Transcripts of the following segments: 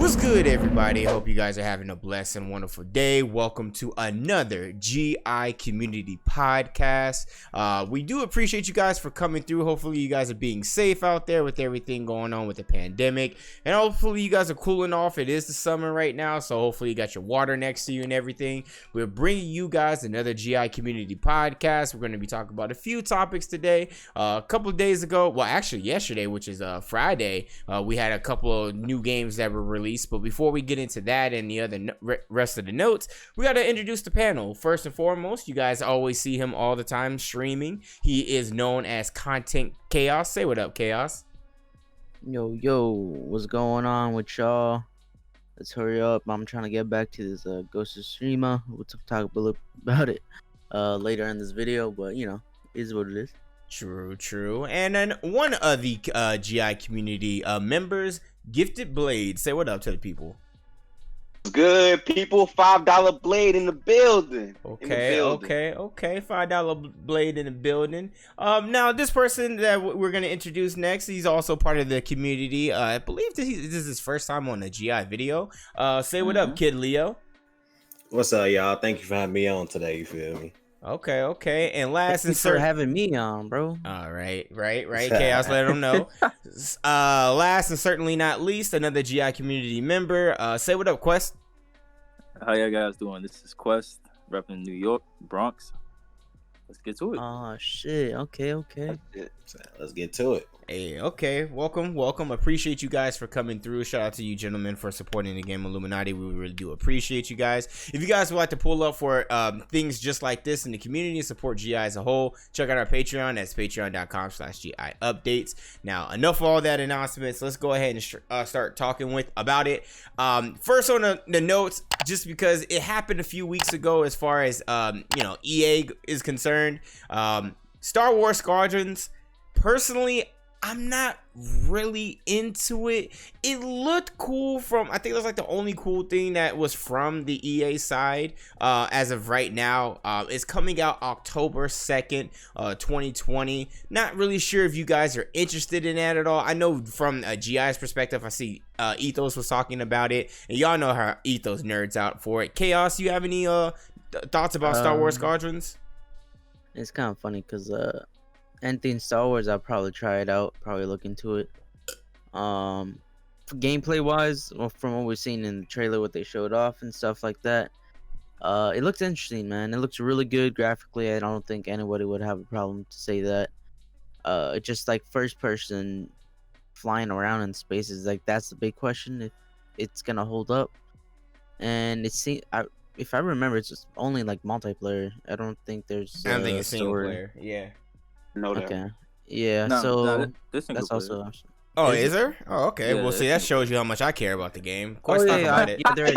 What's good, everybody? Hope you guys are having a blessed and wonderful day. Welcome to another GI Community Podcast. We do appreciate you guys for coming through. Hopefully you guys are being safe out there with everything going on with the pandemic, and hopefully you guys are cooling off. It is the summer right now, so hopefully you got your water next to you and everything. We're bringing you guys another GI Community Podcast. We're going to be talking about a few topics today. A couple of days ago, well, actually yesterday, which is Friday, we had a couple of new games that were released. But before we get into that and the other rest of the notes, we got to introduce the panel. First and foremost, you guys always see him all the time streaming. He is known as Content Chaos. Say what up, Chaos. Yo, what's going on with y'all? Let's hurry up. I'm trying to get back to this Ghost of Tsushima. We'll talk a little about it later in this video, but you know, it is what it is. True. And then one of the GI community members, GiftedBlade. Say what up to the people. Good people, $5 blade in the building. Okay. $5 blade in the building. Now this person that we're gonna introduce next, he's also part of the community. I believe this is his first time on a GI video. Say what up, KidLeo. What's up, y'all? Thank you for having me on today. You feel me? Okay. And last and for having me on, bro. All right. Chaos, let them know. Last and certainly not least, another GI community member. Say what up, Quest. How y'all guys doing? This is Quest, repping New York, Bronx. Let's get to it. Oh shit. Okay. Let's get to it. Hey, okay. Welcome. Appreciate you guys for coming through. Shout out to you gentlemen for supporting the game Illuminati. We really do appreciate you guys. If you guys would like to pull up for things just like this in the community and support GI as a whole, check out our Patreon. That's patreon.com/GI updates. Now, enough of all that announcements. Let's go ahead and start talking about it. First on the notes, just because it happened a few weeks ago as far as EA is concerned. Star Wars Squadrons, personally, I'm not really into it. It looked cool I think it was like the only cool thing that was from the EA side as of right now. It's coming out October 2nd, 2020. Not really sure if you guys are interested in that at all. I know from a GI's perspective, I see Ethos was talking about it, and y'all know how Ethos nerds out for it. Chaos, you have any thoughts about Star Wars Squadrons? It's kind of funny because anything Star Wars, I'll probably try it out, probably look into it. Gameplay wise, well, from what we've seen in the trailer, what they showed off and stuff like that, it looks interesting, man. It looks really good graphically. I don't think anybody would have a problem to say that. It's just like first person flying around in space is like, that's the big question, if it's gonna hold up. And if I remember, it's just only like multiplayer. I don't think there's I don't think it's single player. Yeah. No, okay. Yeah, No, so that's that's also. Oh, is there? Oh, okay. Yeah, well, see, that shows you how much I care about the game. Oh, Talk about it. Yeah, there is.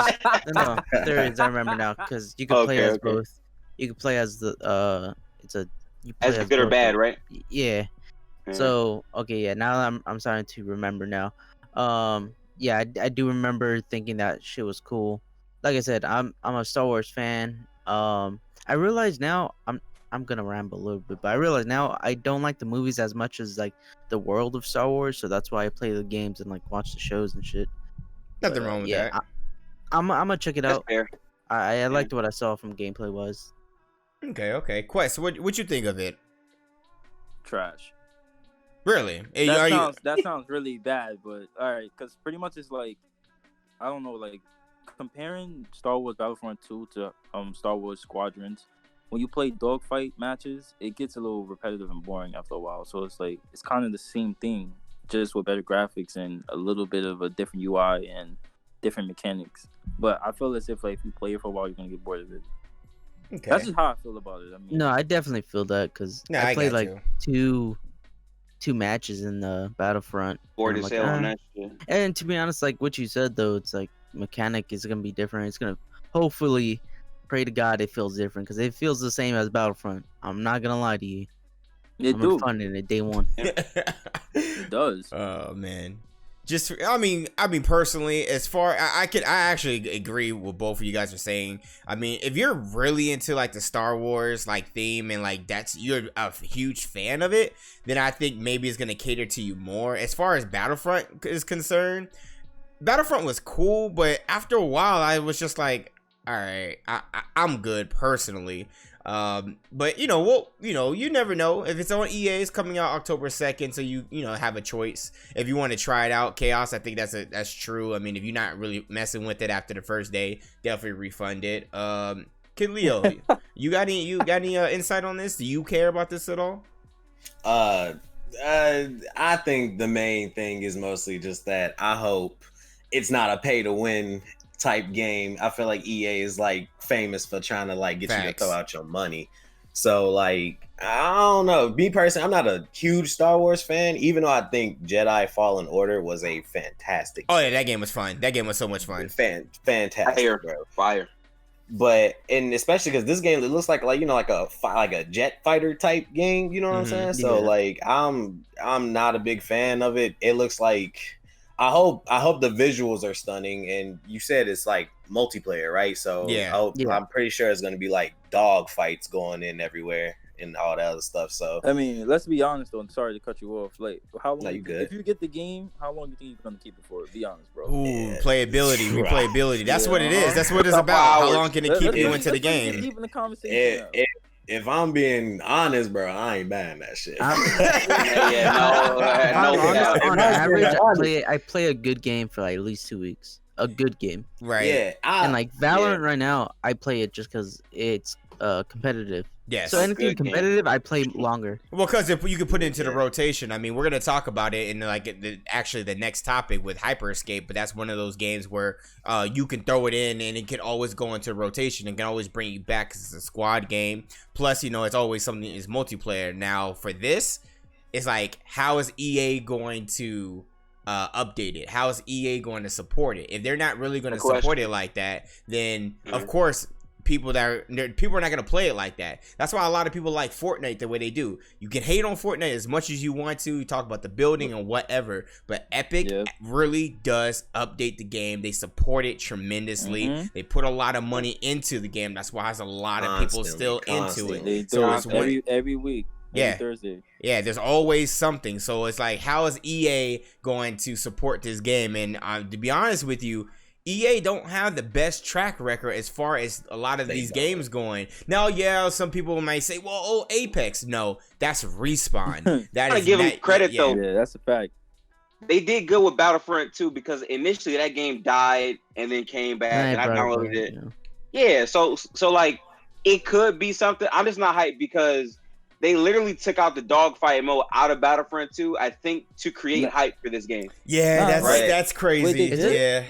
No, there is. I remember now because you can play as both. You can play as the you play as good or bad, right? Yeah. So okay, now I'm starting to remember now. Yeah, I do remember thinking that shit was cool. Like I said, I'm a Star Wars fan. I realize now I'm gonna ramble a little bit, but I realize now I don't like the movies as much as like the world of Star Wars, so that's why I play the games and like watch the shows and shit. Nothing wrong with that. I'm gonna check it out. Fair. I liked what I saw from gameplay wise. Okay. Quest, what you think of it? Trash. Really? That sounds really bad, but all right, because pretty much it's like, I don't know, like comparing Star Wars Battlefront 2 to Star Wars Squadrons. When you play dogfight matches, it gets a little repetitive and boring after a while. So it's like, it's kind of the same thing, just with better graphics and a little bit of a different UI and different mechanics. But I feel as if like if you play it for a while, you're gonna get bored of it. Okay. That's just how I feel about it. I mean, No, I definitely feel that because I played like two matches in the Battlefront. Bored as hell on that shit. And to be honest, like what you said though, it's like mechanic is gonna be different. It's gonna hopefully, pray to God, it feels different because it feels the same as Battlefront. I'm not gonna lie to you. I'm fun in it day one. It does. Oh man. Just, I mean, personally, as far I actually agree with both of you guys are saying. I mean, if you're really into like the Star Wars like theme and like you're a huge fan of it, then I think maybe it's gonna cater to you more. As far as Battlefront is concerned, Battlefront was cool, but after a while, I was just like, all right, I'm good personally. But you never know if it's on EA. It's coming out October 2nd, so you have a choice if you want to try it out. Chaos, I think that's true. I mean, if you're not really messing with it after the first day, definitely refund it. KidLeo, you got any insight on this? Do you care about this at all? I think the main thing is mostly just that I hope it's not a pay to win type game. I feel like EA is like famous for trying to like get you to throw out your money. So like, I don't know. Me personally, I'm not a huge Star Wars fan, even though I think Jedi Fallen Order was a fantastic game. Oh yeah, that game was fun. That game was so much fun. Fantastic, Fire. But and especially because this game, it looks like a jet fighter type game. You know what I'm saying? So like, I'm not a big fan of it. It looks like I hope the visuals are stunning. And you said it's like multiplayer, right? So I'm pretty sure it's gonna be like dog fights going in everywhere and all that other stuff. So I mean, let's be honest though. I'm sorry to cut you off. Like, how long? No, you good. If you get the game, how long do you think you're gonna keep it for? Be honest, bro. Ooh, playability, replayability. That's what it is. That's what it's about. How long can it keep you into the game? Keeping the conversation. If I'm being honest, bro, I ain't buying that shit. On average, I play a good game for like at least 2 weeks. A good game, right? Yeah, and like Valorant right now, I play it just because it's competitive. Yes. So anything competitive, I play longer. Well, because if you could put it into the rotation, I mean, we're gonna talk about it in like the next topic with Hyper Scape, but that's one of those games where you can throw it in and it can always go into rotation and can always bring you back because it's a squad game. Plus, it's always something is multiplayer. Now for this, it's like, how is EA going to update it? How is EA going to support it? If they're not really going to support it like that, then of course people are not going to play it like that. That's why a lot of people like Fortnite the way they do. You can hate on Fortnite as much as you want to. You talk about the building and whatever, but Epic really does update the game. They support it tremendously. They put a lot of money into the game. That's why there's a lot of people still into it. They so it's every week. Yeah, Thursday. Yeah, there's always something. So it's like, how is EA going to support this game? And to be honest with you, EA don't have the best track record as far as a lot of these games going. Now, some people might say, well, Apex. No, that's Respawn. That is give them credit though. Yeah, that's a fact. They did good with Battlefront 2 because initially that game died and then came back, and I downloaded it. Yeah, so like it could be something. I'm just not hyped because they literally took out the dogfight mode out of Battlefront 2, I think, to create hype for this game. Yeah, that's crazy. Wait, they did?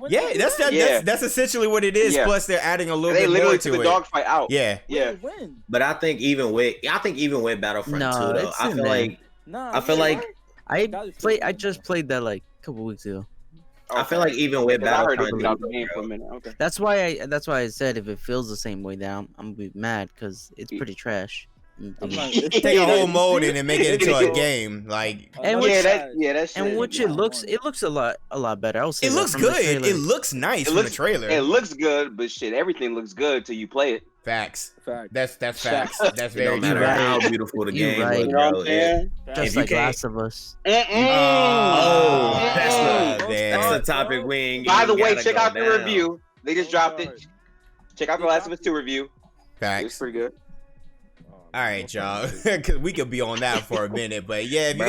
Yeah, that's essentially what it is. Yeah. Plus, they're adding a little bit more to it. They literally took the dogfight out. Yeah. When? But I think even with Battlefront 2, though, I feel like I just played that like a couple weeks ago. I feel like even with Battlefront, that's why I said if it feels the same way, then I'm gonna be mad because it's pretty trash. Take a whole mode and then make it into a game, like it looks a lot better. I'll say it looks good. It looks nice from the trailer. It looks good, but shit, everything looks good till you play it. Facts. That's facts. That's very true. How beautiful the game looks, bro. Just like Last of Us. That's the topic we ain't. By the way, check out the review. They just dropped it. Check out the Last of Us 2 review. Facts. It's pretty good. All right, y'all. Cause we could be on that for a minute, but yeah, if you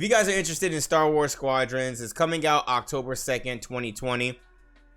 guys are interested in Star Wars Squadrons, it's coming out October 2nd, 2020.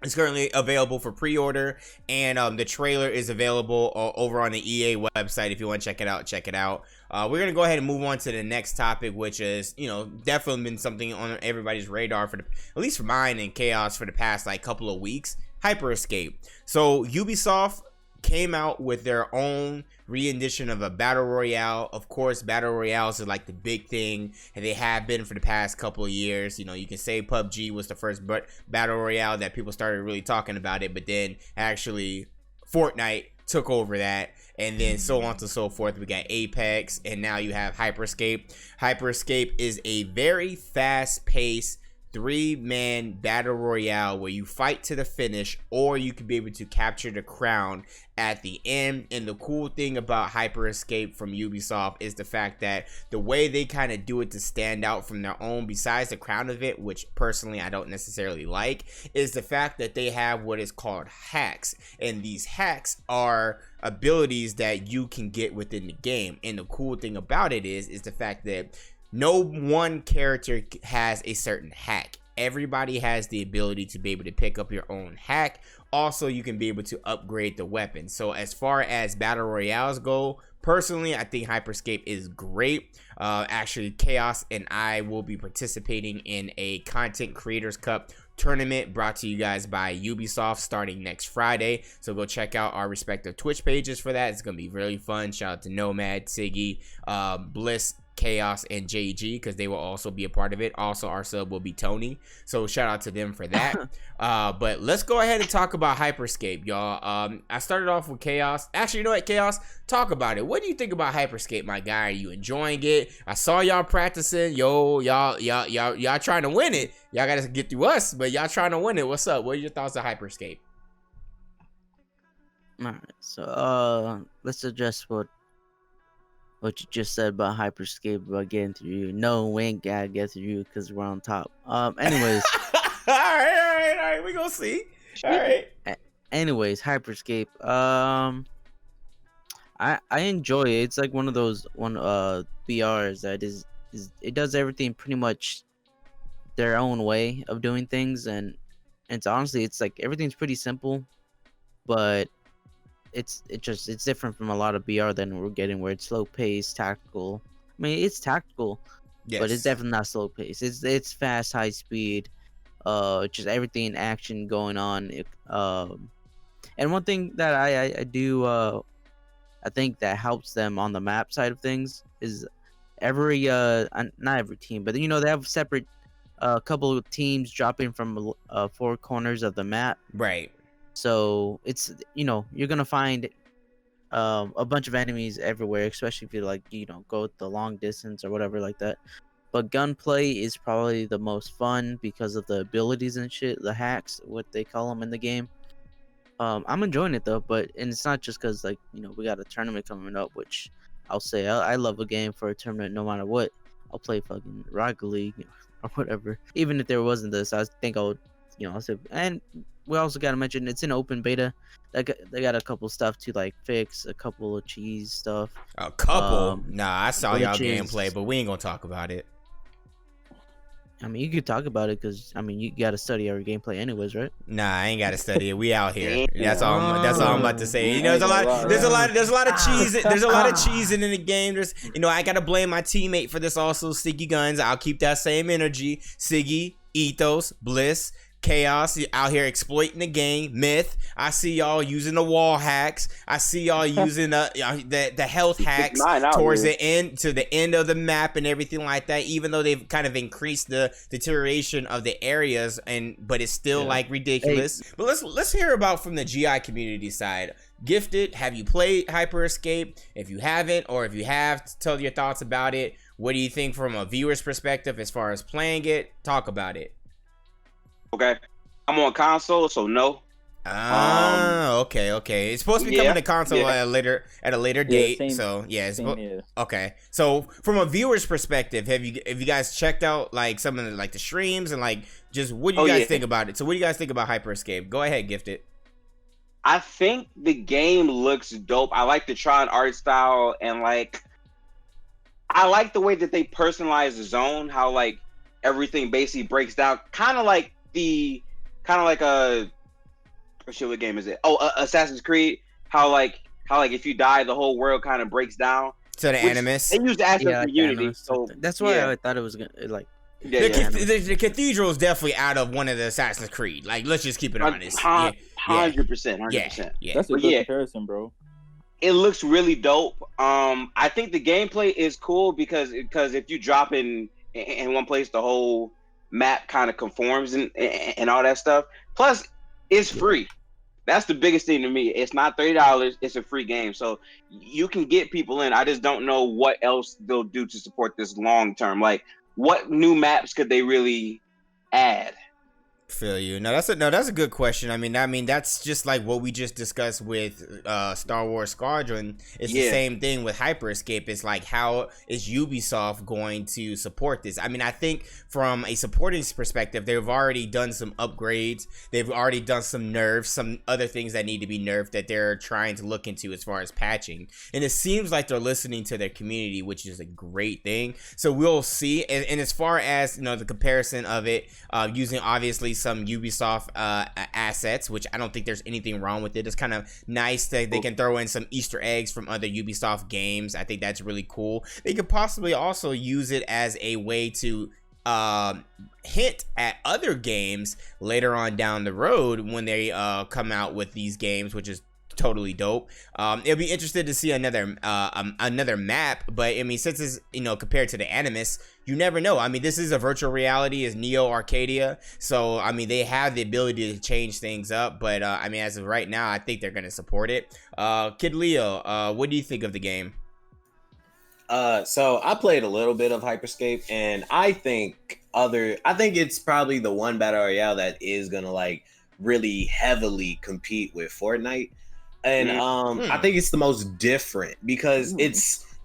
It's currently available for pre-order, and the trailer is available over on the EA website. If you want to check it out, We're gonna go ahead and move on to the next topic, which is, definitely been something on everybody's radar at least for mine and Chaos for the past like couple of weeks. Hyper Scape. So Ubisoft came out with their own rendition of a battle royale. Of course, battle royales is like the big thing, and they have been for the past couple of years. You can say PUBG was the first battle royale that people started really talking about it, but then actually Fortnite took over that, and then so on and so forth. We got Apex, and now you have Hyper Scape. Hyper Scape is a very fast-paced 3-man battle royale where you fight to the finish, or you could be able to capture the crown at the end. And the cool thing about Hyper Scape from Ubisoft is the fact that the way they kind of do it to stand out from their own, besides the crown event, which personally I don't necessarily like, is the fact that they have what is called hacks. And these hacks are abilities that you can get within the game. And the cool thing about it is the fact that no one character has a certain hack. Everybody has the ability to be able to pick up your own hack. Also, you can be able to upgrade the weapon. So as far as battle royales go, personally, I think Hyper Scape is great. Actually, Chaos and I will be participating in a Content Creators Cup tournament brought to you guys by Ubisoft starting next Friday. So go check out our respective Twitch pages for that. It's going to be really fun. Shout out to Nomad, Siggy, Bliss, Chaos, and JG, because they will also be a part of it. Also, our sub will be Tony, so shout out to them for that. But let's go ahead and talk about Hyper Scape, y'all. I started off with Chaos. Actually, you know what, Chaos, talk about it. What do you think about Hyper Scape, my guy? Are you enjoying it? I saw y'all practicing. Y'all trying to win it. Y'all gotta get through us, but y'all trying to win it. What's up? What are your thoughts on Hyper Scape? All right, so let's address what you just said about Hyper Scape, about getting through you. No, we ain't gotta get through you because we're on top. Anyways. all right. We gonna see. All right. Anyways, Hyper Scape. I enjoy it. It's like one of those BRs that is it does everything pretty much their own way of doing things, and it's honestly, it's like everything's pretty simple, but it's different from a lot of BR than we're getting, where it's slow paced, tactical. I mean, it's tactical, yes, but it's definitely not slow paced. It's fast, high speed, just everything action going on. And one thing that I do I think that helps them on the map side of things is every not every team, but you know, they have separate couple of teams dropping from 4 corners of the map, right? So it's, you know, you're gonna find a bunch of enemies everywhere, especially if you, like, you know, go the long distance or whatever like that. But gunplay is probably the most fun because of the abilities and shit, the hacks, what they call them in the game. I'm enjoying it though, and it's not just because, like, you know, we got a tournament coming up, which I'll say I love a game for a tournament no matter what. I'll play fucking Rocket League or whatever. Even if there wasn't this, I think I would, you know, I'll say. And we also got to mention it's in open beta. They got a couple stuff to, like, fix, a couple of cheese stuff. A couple? Nah, I saw y'all gameplay, but we ain't gonna talk about it. I mean, you could talk about it because, I mean, you got to study our gameplay anyways, right? Nah, I ain't got to study it. We out here. That's all I'm about to say. You know, there's a lot of cheese. There's a lot of cheese in the game. There's, you know, I got to blame my teammate for this also, Siggy Guns. I'll keep that same energy. Siggy, Ethos, Bliss, Chaos, out here exploiting the game. Myth, I see y'all using the wall hacks. I see y'all using the health hacks towards the end of the map and everything like that. Even though they've kind of increased the deterioration of the areas, but it's still like ridiculous. Hey. But let's hear about from the GI community side. Gifted, have you played Hyper Scape? If you haven't, or if you have, tell your thoughts about it. What do you think from a viewer's perspective as far as playing it? Talk about it. Okay, I'm on console, so no. Okay. It's supposed to be coming to console at a later date. Same, so yeah, same okay. So from a viewer's perspective, have you guys checked out, like, some of the, like, the streams and, like, just what do you guys think about it? So what do you guys think about Hyper Scape? Go ahead, Gifted. I think the game looks dope. I like the Tron art style, and, like, I like the way that they personalize the zone. How, like, everything basically breaks down, kind of like what game is it? Assassin's Creed. How like if you die, the whole world kind of breaks down. So the Animus. They use the aspect of Unity. So that's why I thought it was gonna, like. The cathedral is definitely out of one of the Assassin's Creed. Like, let's just keep it honest. 100%. Yeah. That's a good comparison, bro. It looks really dope. I think the gameplay is cool because if you drop in one place, the whole map kind of conforms and all that stuff. Plus, it's free. That's the biggest thing to me. It's not $30. It's a free game, so you can get people in. I just don't know what else they'll do to support this long term. Like, what new maps could they really add? Feel you. No, that's a good question. I mean that's just like what we just discussed with Star Wars Squadron. It's the same thing with Hyper Scape. It's like, how is Ubisoft going to support this? I mean, I think from a supporting perspective, they've already done some upgrades. They've already done some nerfs, some other things that need to be nerfed that they're trying to look into as far as patching. And it seems like they're listening to their community, which is a great thing. So we'll see. And as far as, you know, the comparison of it, using obviously some Ubisoft assets, which I don't think there's anything wrong with it. It's kind of nice that they can throw in some Easter eggs from other Ubisoft games. I think that's really cool. They could possibly also use it as a way to hint at other games later on down the road when they come out with these games, which is totally dope. It'll be interested to see another map, but I mean, since it's, you know, compared to the Animus, you never know. I mean, this is a virtual reality, is Neo Arcadia, so I mean, they have the ability to change things up, but I mean, as of right now, I think they're gonna support it. KidLeo, what do you think of the game? So I played a little bit of Hyperscape, and I think it's probably the one battle royale that is gonna like really heavily compete with Fortnite. And I think it's the most different because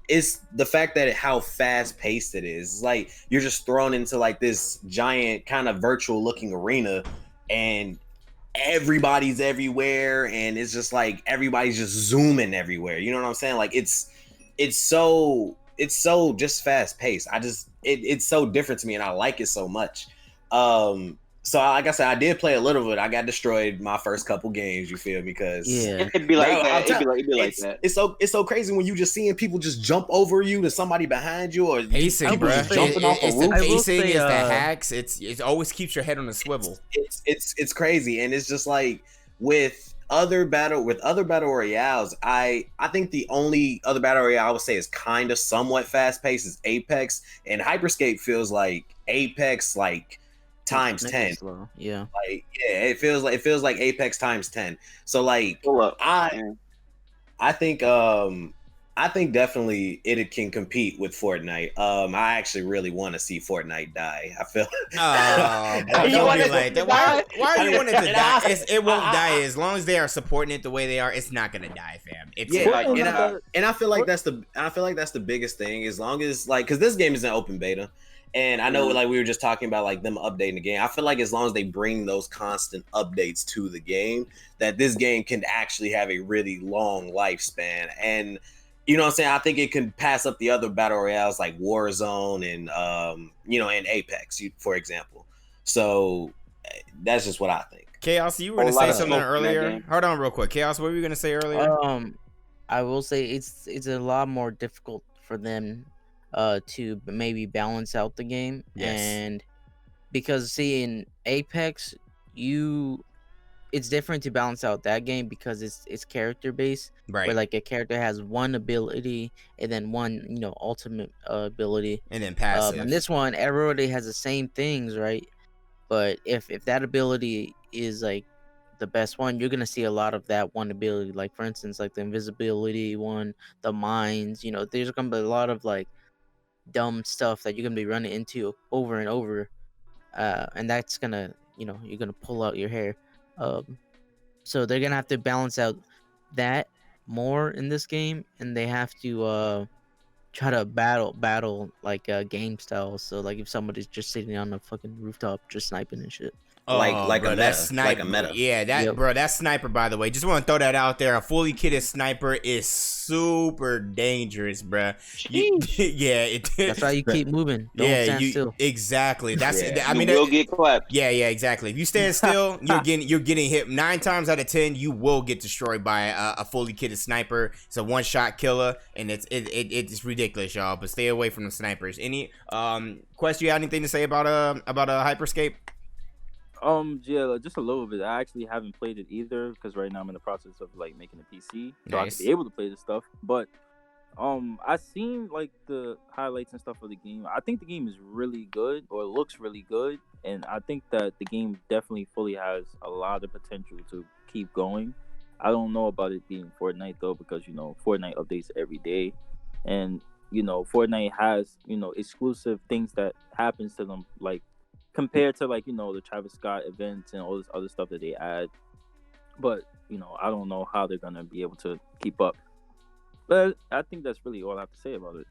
it's the fact that how fast paced it is. It's like you're just thrown into like this giant kind of virtual looking arena, and everybody's everywhere, and it's just like everybody's just zooming everywhere. You know what I'm saying? Like it's so just fast paced. It's so different to me, and I like it so much. So like I said, I did play a little bit. I got destroyed my first couple games. You feel me? Because it'd be like that. It'd be like that. It's so crazy when you just seeing people just jump over you to somebody behind you, or pacing, bro. Jumping off a roof. The pacing, is the hacks. It always keeps your head on a swivel. It's crazy, and it's just like with other battle royales. I think the only other battle royale I would say is kind of somewhat fast paced is Apex, and Hyperscape feels like Apex like times 10. Yeah. Like it feels like Apex times 10. So like I think definitely it can compete with Fortnite. I actually really want to see Fortnite die. I feel don't be like that. Why are you wanting to die? It won't die as long as they are supporting it the way they are. It's not gonna die, fam. And I feel like that's the biggest thing. As long as like, because this game is in open beta. And I know, like we were just talking about, like them updating the game. I feel like as long as they bring those constant updates to the game, that this game can actually have a really long lifespan. And you know what I'm saying? I think it can pass up the other battle royales like Warzone and and Apex, for example. So that's just what I think. Chaos, you were gonna say something earlier. Hold on, real quick. Chaos, what were you gonna say earlier? I will say it's a lot more difficult for them to maybe balance out the game. Yes. And because see, in Apex it's different to balance out that game because it's character based, right? Where like a character has one ability and then one ultimate ability and then passive. And this one everybody has the same things, right? But if that ability is like the best one, you're gonna see a lot of that one ability. Like for instance, like the invisibility one, the mines. There's gonna be a lot of like dumb stuff that you're gonna be running into over and over, and that's gonna you're gonna pull out your hair. So they're gonna have to balance out that more in this game, and they have to try to battle like game style. So like if somebody's just sitting on a fucking rooftop just sniping and shit. Like a meta. Yeah, that sniper, by the way, just want to throw that out there. A fully kitted sniper is super dangerous, bro. That's why you keep moving. Don't stand still. Exactly. That's you'll get clapped. Yeah, exactly. If you stand still, you're getting hit 9 times out of 10. You will get destroyed by a fully kitted sniper. It's a one-shot killer, and it's ridiculous, y'all. But stay away from the snipers. Any Quest, you have anything to say about Hyperscape? Yeah, just a little bit. I actually haven't played it either because right now I'm in the process of like making a PC, so I can be able to play this stuff. But I seen like the highlights and stuff of the game. I think the game is really good, or looks really good, and I think that the game definitely fully has a lot of potential to keep going. I don't know about it being Fortnite though, because Fortnite updates every day, and Fortnite has exclusive things that happens to them, like compared to like the Travis Scott events and all this other stuff that they add. But I don't know how they're gonna be able to keep up. But I think that's really all I have to say about it.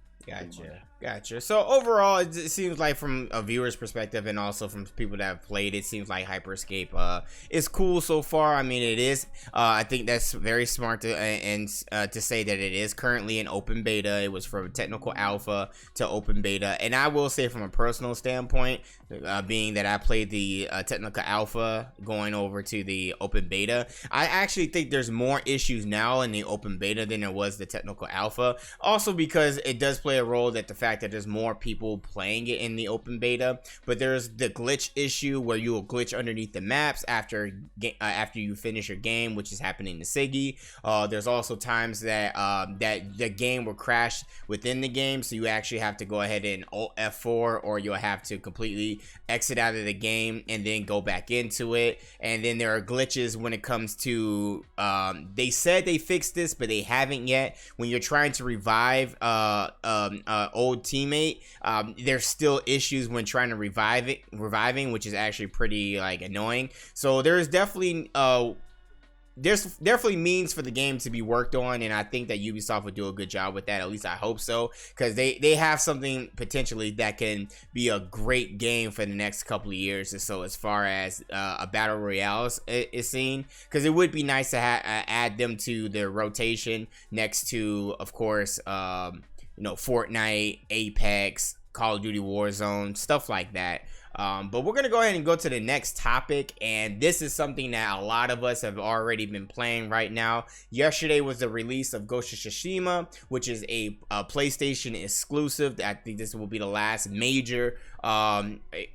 Gotcha. So overall, it seems like from a viewer's perspective and also from people that have played, it seems like Hyper Scape is cool so far. I mean, it is. I think that's very smart to say that it is currently in open beta. It was from technical alpha to open beta, and I will say from a personal standpoint, being that I played the technical alpha going over to the open beta, I actually think there's more issues now in the open beta than there was the technical alpha. Also because it does play a role that the fact that there's more people playing it in the open beta, but there's the glitch issue where you will glitch underneath the maps after you finish your game, which is happening to Siggy. There's also times that that the game will crash within the game, so you actually have to go ahead and Alt F4, or you'll have to completely exit out of the game and then go back into it. And then there are glitches when it comes to they said they fixed this, but they haven't yet. When you're trying to revive old teammate, there's still issues when trying to reviving, which is actually pretty like annoying. So there's definitely means for the game to be worked on, and I think that Ubisoft would do a good job with that. At least I hope so, because they have something potentially that can be a great game for the next couple of years or so, as far as a battle royale is seen. Because it would be nice to add them to their rotation next to, of course, Fortnite, Apex, Call of Duty Warzone, stuff like that. But we're gonna go ahead and go to the next topic, and this is something that a lot of us have already been playing right now. Yesterday was the release of Ghost of Tsushima, which is a PlayStation exclusive. I think this will be the last major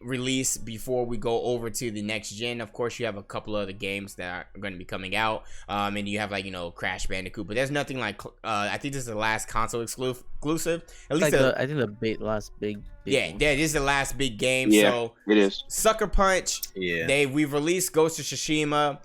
release before we go over to the next gen. Of course, you have a couple of the games that are going to be coming out, and you have like Crash Bandicoot, but there's nothing like I think this is the last console exclusive. At least like I think the last big yeah, this is the last big game. Yeah, so it is. Sucker Punch. Yeah, we've released Ghost of Tsushima.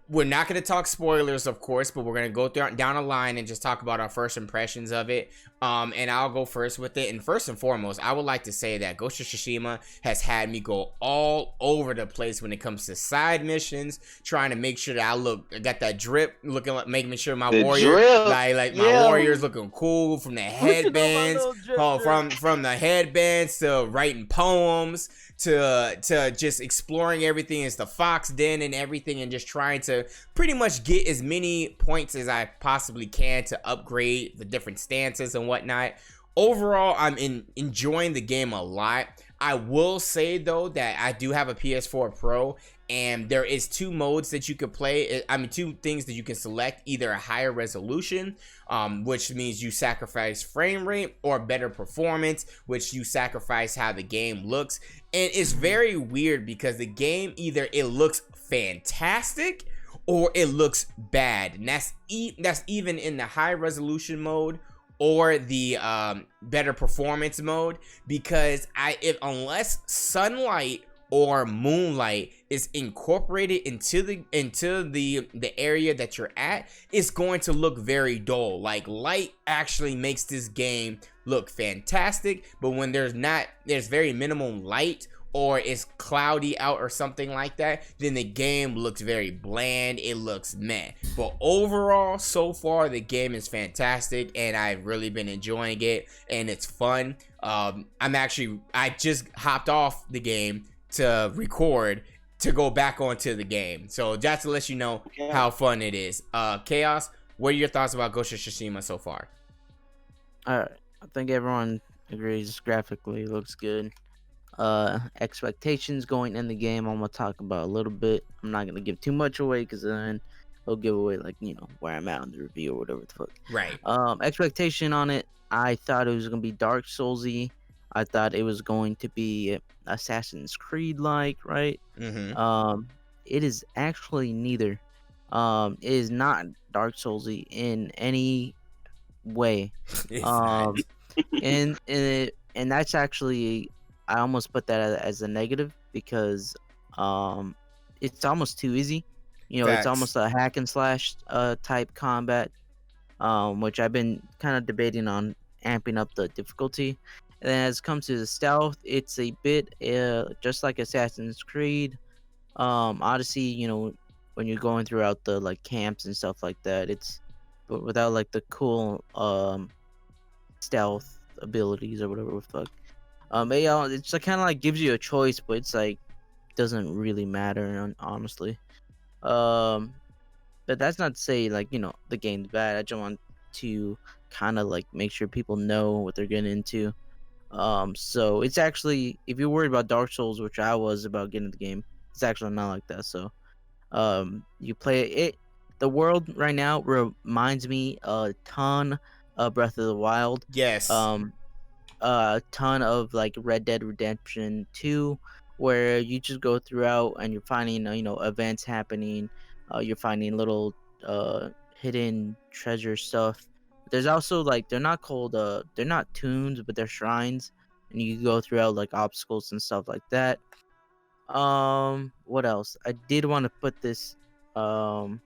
We're not going to talk spoilers, of course, but we're going to go down a line and just talk about our first impressions of it. And I'll go first with it. And first and foremost, I would like to say that Ghost of Tsushima has had me go all over the place when it comes to side missions, trying to make sure that I got that drip, making sure my warrior, like my warrior's looking cool, from the headbands, from the headbands to writing poems, to just exploring everything as the Fox Den and everything, and just trying to pretty much get as many points as I possibly can to upgrade the different stances and whatnot. Overall, I'm enjoying the game a lot. I will say though that I do have a PS4 Pro, and there is two modes that you could play. Two things that you can select: either a higher resolution, which means you sacrifice frame rate, or better performance, which you sacrifice how the game looks. And it's very weird because the game, either it looks fantastic or it looks bad, and that's even in the high resolution mode or the better performance mode, because unless sunlight or moonlight is incorporated into the area that you're at, it's going to look very dull. Like, light actually makes this game look fantastic, but when there's very minimal light, or it's cloudy out or something like that, then the game looks very bland. It looks meh. But overall, so far, the game is fantastic, and I've really been enjoying it, and it's fun. I just hopped off the game to record to go back onto the game. So just to let you know how fun it is. Chaos, what are your thoughts about Ghost of Tsushima so far? I think everyone agrees graphically it looks good. Expectations going in the game, I'm gonna talk about a little bit. I'm not gonna give too much away, because then it'll give away where I'm at on the review or whatever the fuck. Right. Expectation on it, I thought it was gonna be Dark Soulsy. I thought it was going to be Assassin's Creed like, right? Mm-hmm. It is actually neither. It is not Dark Soulsy in any way. And that's actually, I almost put that as a negative, because it's almost too easy. It's almost a hack and slash type combat, which I've been kind of debating on amping up the difficulty. And then as it comes to the stealth, it's a bit just like Assassin's Creed, Odyssey. You know, when you're going throughout the like camps and stuff like that, but without like the cool stealth abilities or whatever the fuck. It's like kind of like gives you a choice, but it's like doesn't really matter honestly. But that's not to say like, you know, the game's bad. I just want to kind of like make sure people know what they're getting into. So it's actually, if you're worried about Dark Souls, which I was about getting the game, it's actually not like that. So you play it. The world right now reminds me a ton of Breath of the Wild. Yes. A ton of like Red Dead Redemption 2, where you just go throughout and you're finding you know, events happening. You're finding little hidden treasure stuff. There's also like, they're not tombs, but they're shrines, and you go throughout like obstacles and stuff like that. What else? I did want to put this. Oh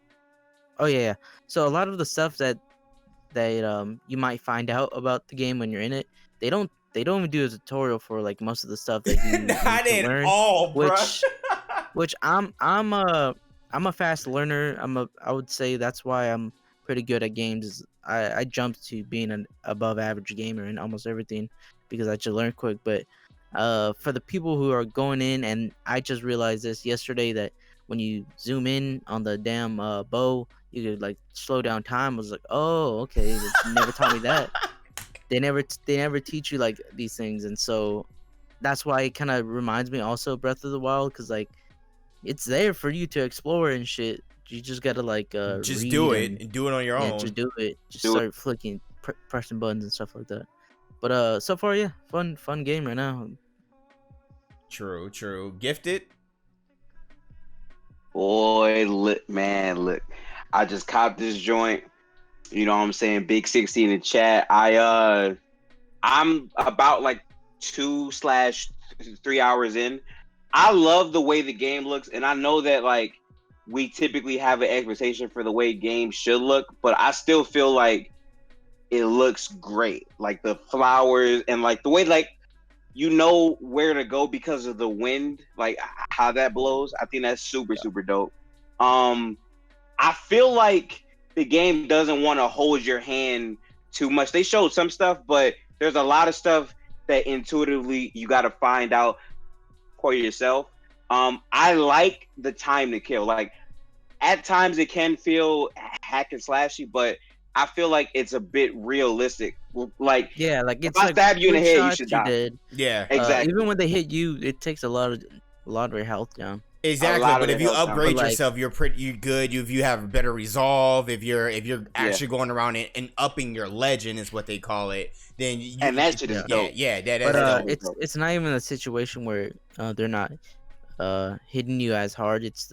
yeah. So a lot of the stuff that you might find out about the game when you're in it, they don't even do a tutorial for like most of the stuff that you Not need to learn. all, bro. Which I'm a fast learner. I would say that's why I'm pretty good at games. I jumped to being an above average gamer in almost everything because I just learn quick. But for the people who are going in, and I just realized this yesterday, that when you zoom in on the damn bow, you could like slow down time. I was like, oh, okay. They never taught me that. They never teach you like these things, and so that's why it kind of reminds me also of Breath of the Wild, because like it's there for you to explore and shit. You just gotta like just do it and do it on your own. Just do it. Just start flicking, pressing buttons and stuff like that. But so far, yeah, fun game right now. True. Gifted. Boy, look, I just copped this joint. You know what I'm saying? Big 60 in the chat. I'm about like 2/3 hours in. I love the way the game looks, and I know that like we typically have an expectation for the way games should look, but I still feel like it looks great. Like the flowers and like the way like you know where to go because of the wind, like how that blows. I think that's super dope. I feel like the game doesn't want to hold your hand too much. They showed some stuff, but there's a lot of stuff that intuitively you got to find out for yourself. I like the time to kill. Like at times it can feel hack and slashy, but I feel like it's a bit realistic. Like yeah, like it's if I like stab you in the head, you should die. Did. Yeah, exactly. Even when they hit you, it takes a lot of your health down. Exactly, but if you upgrade yourself, you're good. If you have better resolve, if you're actually going around and upping your legend is what they call it, then and that shit is dope. Yeah, it's not even a situation where they're not hitting you as hard. It's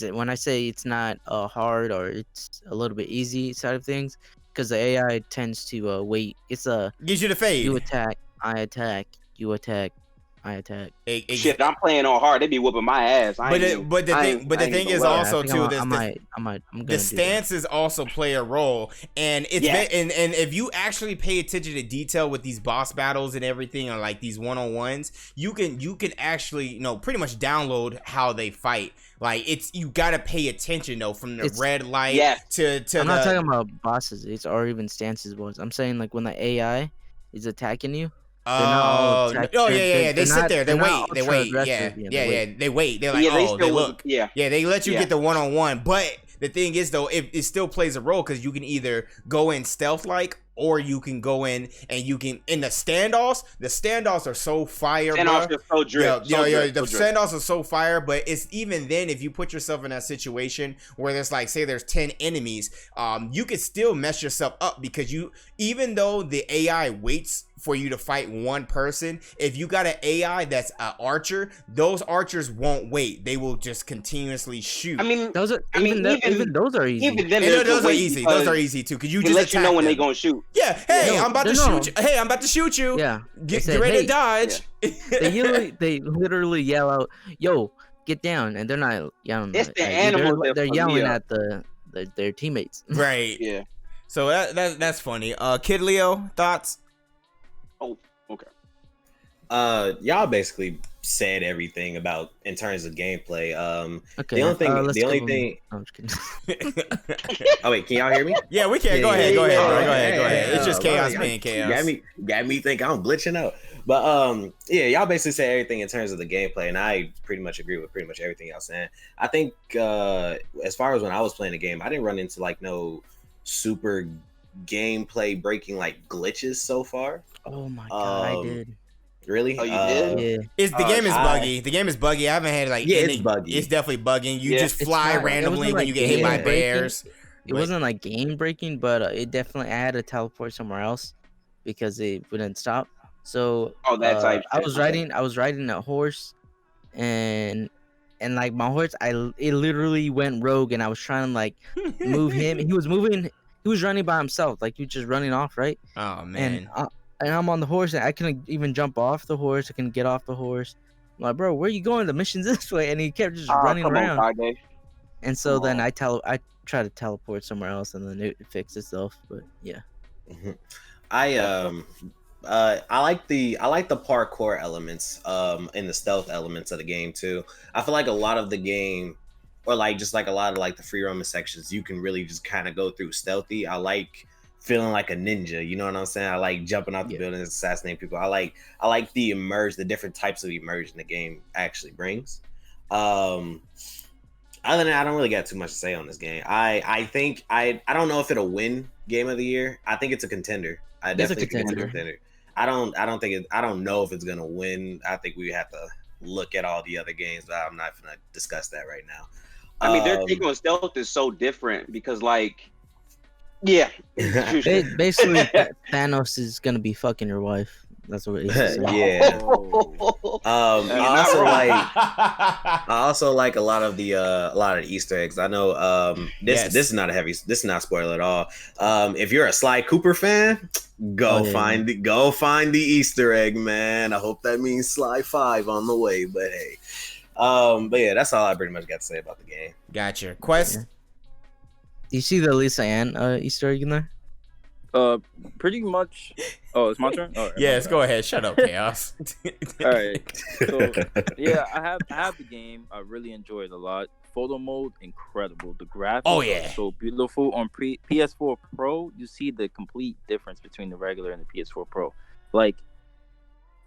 when I say it's not hard or it's a little bit easy side of things, because the AI tends to wait. It's gives you the fade. You attack, I attack, you attack, I attack. Shit, I'm playing on hard. They be whooping my ass. But the thing is also too, the stances also play a role, and it's and if you actually pay attention to detail with these boss battles and everything, or like these 1-on-1s, you can actually pretty much download how they fight. Like you gotta pay attention though, from the red light to. I'm not talking about bosses, or even stances, boys. I'm saying like when the AI is attacking you. Yeah. They sit there. They wait. Yeah. They wait. They're like, they look. Yeah. They let you get the 1-on-1, but the thing is though, it still plays a role, because you can either go in stealth like, or you can go in and you can in the standoffs. The standoffs are so fire, bro. Standoffs are so drip. The standoffs are so fire, but it's even then, if you put yourself in that situation where there's like, say there's 10 enemies, you could still mess yourself up, because even though the AI waits for you to fight one person, if you got an AI that's an archer, those archers won't wait. They will just continuously shoot. I mean, those are even those are easy. Even then, those are easy. Those are easy too, because you just let you know when they're gonna shoot. Yeah. Hey, I'm about to shoot you. Hey, I'm about to shoot you. Yeah. Get ready to dodge. Yeah. They literally yell out, "Yo, get down!" And they're not yelling. It's the animals. They're yelling at their teammates. Right. Yeah. So that's funny. KidLeo, thoughts? Oh, Y'all basically said everything about in terms of gameplay. Okay. The only thing. I'm just kidding. Oh wait, can y'all hear me? Yeah, we can. Go ahead, bro. Go ahead. It's just chaos being chaos. Got me thinking I'm glitching out. But yeah, y'all basically said everything in terms of the gameplay, and I pretty much agree with pretty much everything y'all saying. I think as far as when I was playing the game, I didn't run into like no super gameplay breaking like glitches so so Oh my god, I did. Really? Oh, you did? Yeah. The game is buggy. The game is buggy. I haven't had like it's buggy. It's definitely bugging. You just fly not- randomly it wasn't when you like get hit by game breaking. bears. It wasn't like game breaking, but it definitely I had to teleport somewhere else because it wouldn't stop. So that type I shit. was riding a horse, and like my horse, it literally went rogue, and I was trying to like move him. He was running by himself, like he was just running off, right? Oh man. And I'm on the horse, and I couldn't even jump off the horse. I couldn't get off the horse. I'm like, bro, where are you going? The mission's this way, and he kept just running around. And so then I tried to teleport somewhere else, and then it fixed itself. But yeah, I like the parkour elements and the stealth elements of the game too. I feel like a lot of the game, or like just like a lot of like the free roaming sections, you can really just kind of go through stealthy. I like feeling like a ninja, you know what I'm saying? I like jumping out the buildings, assassinating people. I like the different types of immersion the game actually brings. Other than that, I don't really got too much to say on this game. I think I don't know if it'll win Game of the Year. I think it's a contender. I definitely think it's a contender. I don't know if it's gonna win. I think we have to look at all the other games, but I'm not gonna discuss that right now. I mean, their take on stealth is so different because, like, yeah, basically Thanos is gonna be fucking your wife. That's what it is. Yeah. I also like a lot of the Easter eggs. I know this is not spoiler at all. If you're a Sly Cooper fan, go find the Easter egg, man. I hope that means Sly 5 on the way, but hey. But yeah, that's all I pretty much got to say about the game. Gotcha. Quest. Yeah. Do you see the Lisa Ann Easter egg in there? Pretty much. Oh, it's my turn. Oh, yes, go ahead. Shut up, Chaos. All right. So yeah, I have the game. I really enjoyed it a lot. Photo mode, incredible. The graphics are so beautiful. On PS4 Pro, you see the complete difference between the regular and the PS4 Pro. Like,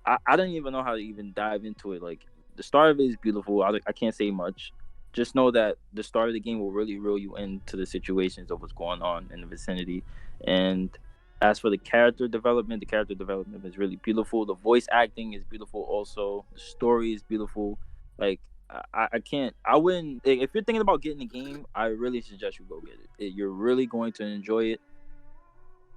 I don't even know how to even dive into it. Like, the start of it is beautiful. I can't say much. Just know that the start of the game will really reel you into the situations of what's going on in the vicinity. And as for the character development is really beautiful. The voice acting is beautiful also. The story is beautiful. Like, I wouldn't, if you're thinking about getting the game, I really suggest you go get it. You're really going to enjoy it.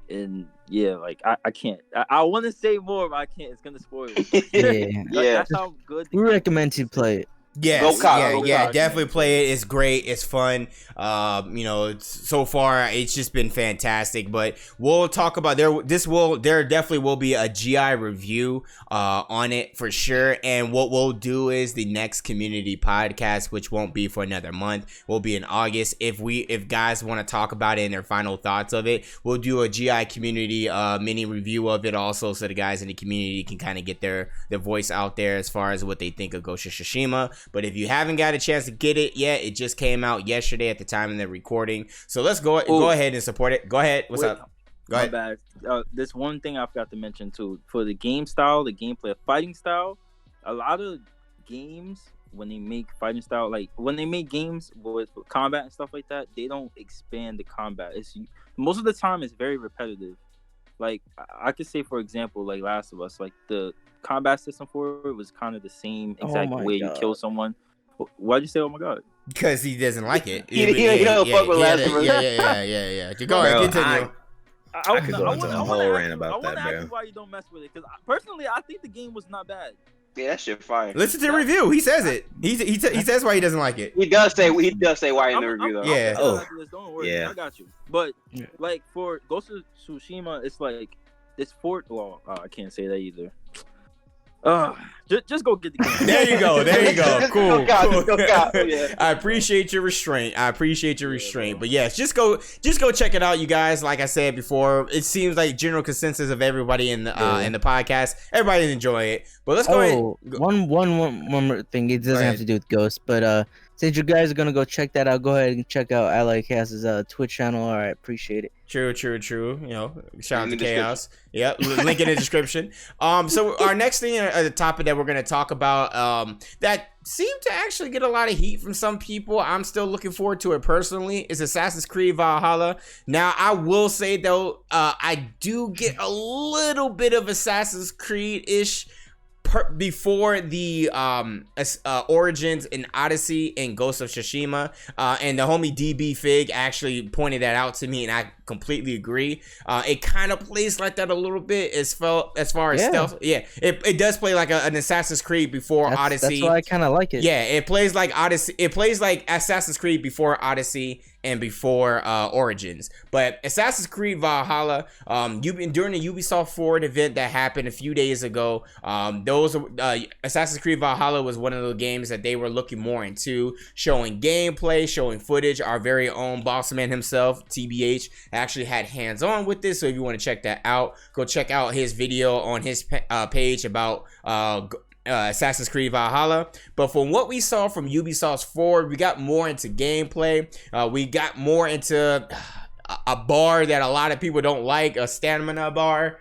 And yeah, like I can't. I want to say more, but I can't. It's gonna spoil it. That's how good. We recommend you play it. Yes, definitely play it. It's great. It's fun. So far it's just been fantastic. But we'll talk about there definitely will be a GI review on it for sure. And what we'll do is the next community podcast, which won't be for another month, will be in August. If guys want to talk about it and their final thoughts of it, we'll do a GI community mini review of it also, so the guys in the community can kind of get their voice out there as far as what they think of Ghost of Tsushima. But if you haven't got a chance to get it yet, it just came out yesterday at the time of the recording. So let's go ahead and support it. Go ahead. What's up? Go ahead. My bad. This one thing I forgot to mention too. For the game style, the gameplay, fighting style, a lot of games when they make fighting style, like when they make games with combat and stuff like that, they don't expand the combat. Most of the time it's very repetitive. Like I could say, for example, like Last of Us, like the combat system for it was kind of the same exact way you kill someone. Why'd you say oh my god? Because he doesn't like it. He don't fuck with Last of Us. Yeah. Go ahead, continue. I could go into a whole rant about that, bro. I want to ask you why you don't mess with it, because personally I think the game was not bad. Yeah, that shit fire. Listen to the review. He says it. He says why he doesn't like it. He does say why in the review though. Yeah. Don't worry. I got you. But like for Ghost of Tsushima, it's like this fort. Well, I can't say that either. Just go get the game. There you go. There you go. Cool. Cool. Yeah. I appreciate your restraint. But yes, just go check it out, you guys. Like I said before, it seems like general consensus of everybody in the podcast. Everybody enjoy it. But let's go ahead. One more thing. It doesn't have to do with Ghost, but since you guys are gonna go check that out, go ahead and check out Ally Chaos's Twitch channel. All right, appreciate it. True. You know, shout out to Chaos. Yep, link in the description. So our next thing, the topic that we're gonna talk about, that seemed to actually get a lot of heat from some people. I'm still looking forward to it personally. Is Assassin's Creed Valhalla. Now, I will say though, I do get a little bit of Assassin's Creed-ish before the Origins and Odyssey and Ghost of Tsushima, and the homie DB Fig actually pointed that out to me, and I completely agree. It kind of plays like that a little bit as far as stealth. Yeah, it does play like an Assassin's Creed before Odyssey. That's why I kind of like it. Yeah, it plays like Odyssey. It plays like Assassin's Creed before Odyssey and before Origins. But Assassin's Creed Valhalla, during the Ubisoft Forward event that happened a few days ago, Assassin's Creed Valhalla was one of the games that they were looking more into, showing gameplay, showing footage. Our very own boss man himself, TBH, actually had hands-on with this. So if you want to check that out, go check out his video on his page about Assassin's Creed Valhalla. But from what we saw from Ubisoft's Forward, we got more into gameplay. We got more into a bar that a lot of people don't like, a stamina bar.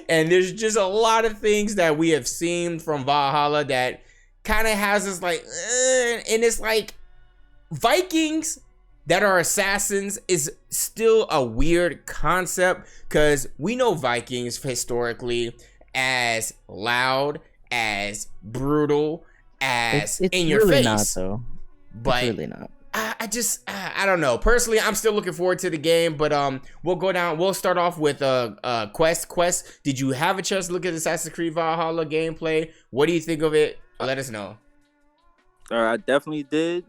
And there's just a lot of things that we have seen from Valhalla that kind of has us like, and it's like Vikings that are assassins is still a weird concept, because we know Vikings historically as loud, as brutal, as it's in your really face. Not, though. But it's really not. I don't know. Personally, I'm still looking forward to the game, but we'll start off with Quest. Did you have a chance to look at Assassin's Creed Valhalla gameplay? What do you think of it? Let us know. I definitely did.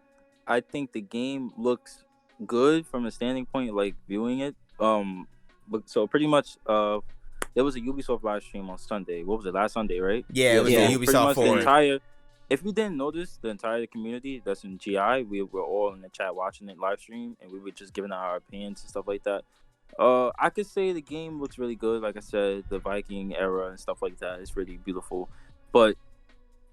I think the game looks good from a standing point, like viewing it. But so pretty much there was a Ubisoft live stream on Sunday. What was it, last Sunday, right? Yeah, it was the Ubisoft Forward. If you didn't notice, the entire community that's in GI, we were all in the chat watching it live stream, and we were just giving out our opinions and stuff like that. I could say the game looks really good. Like I said, the Viking era and stuff like that is really beautiful. But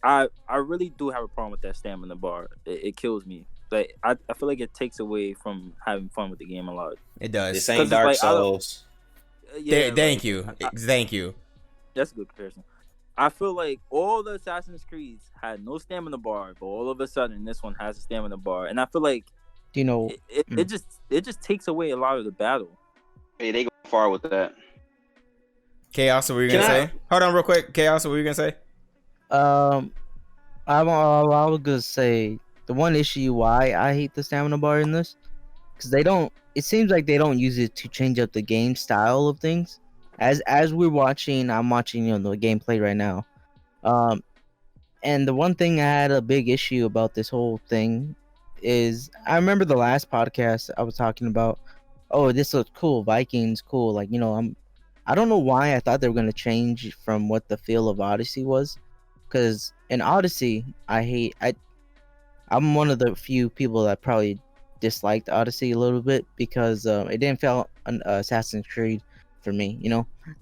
I really do have a problem with that stamina bar. It kills me. Like I feel like it takes away from having fun with the game a lot. It does. This ain't Dark Souls. Thank you. That's a good comparison. I feel like all the Assassin's Creeds had no stamina bar, but all of a sudden this one has a stamina bar, and I feel like it just takes away a lot of the battle. Hey, they go far with that. Chaos, what were you gonna say? Hold on, real quick. Chaos, what were you gonna say? I was gonna say the one issue why I hate the stamina bar in this, because they don't. It seems like they don't use it to change up the game style of things. As we're watching, I'm watching the gameplay right now, and the one thing I had a big issue about this whole thing is I remember the last podcast I was talking about. Oh, this looks cool, Vikings, cool. Like I don't know why I thought they were gonna change from what the feel of Odyssey was, because in Odyssey I'm one of the few people that probably disliked Odyssey a little bit because it didn't feel an Assassin's Creed for me.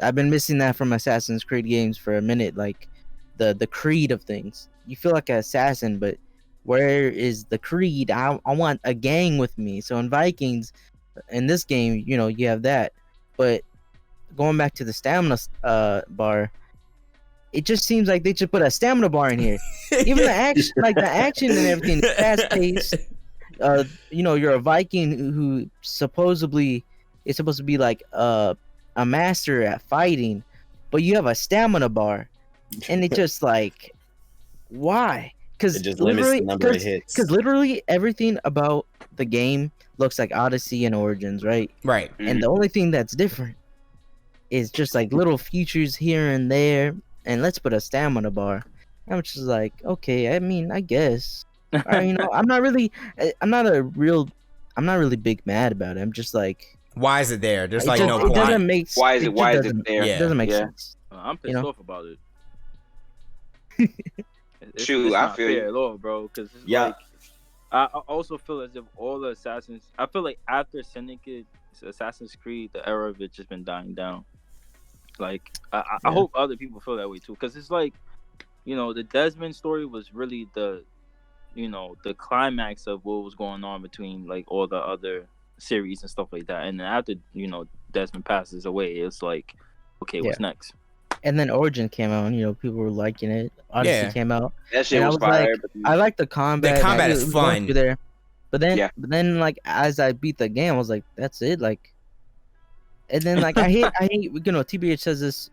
I've been missing that from Assassin's Creed games for a minute, like the creed of things. You feel like an assassin, but where is the creed? I want a gang with me. So in Vikings, in this game, you have that. But going back to the stamina bar, it just seems like they just put a stamina bar in here. Even the action, the action and everything, fast paced. You're a Viking who supposedly is supposed to be like a master at fighting, but you have a stamina bar, and it just like, why? Because literally everything about the game looks like Odyssey and Origins, right? Right. And the only thing that's different is just like little features here and there, and let's put a stamina bar. I'm just like, okay, I mean, I guess. I'm not really big mad about it. I'm just like, why is it there? There's no point. It doesn't make Why is it there? Yeah, it doesn't make sense. I'm pissed off about it. Shoot, I feel fair at all, bro. Because like, I also feel as if all the Assassins. I feel like after Syndicate, Assassin's Creed, the era of it just been dying down. Like, I hope other people feel that way too, because it's like, you know, the Desmond story was really the, you know, the climax of what was going on between like all the other series and stuff like that. And then after, you know, Desmond passes away, it's like, okay, what's next? And then Origin came out, and you know, people were liking it. Odyssey came out. That shit was fire. I like the combat. The combat is fun. There. But then, like, as I beat the game, I was like, that's it, like. And then, like, I hate, you know, TBH says this,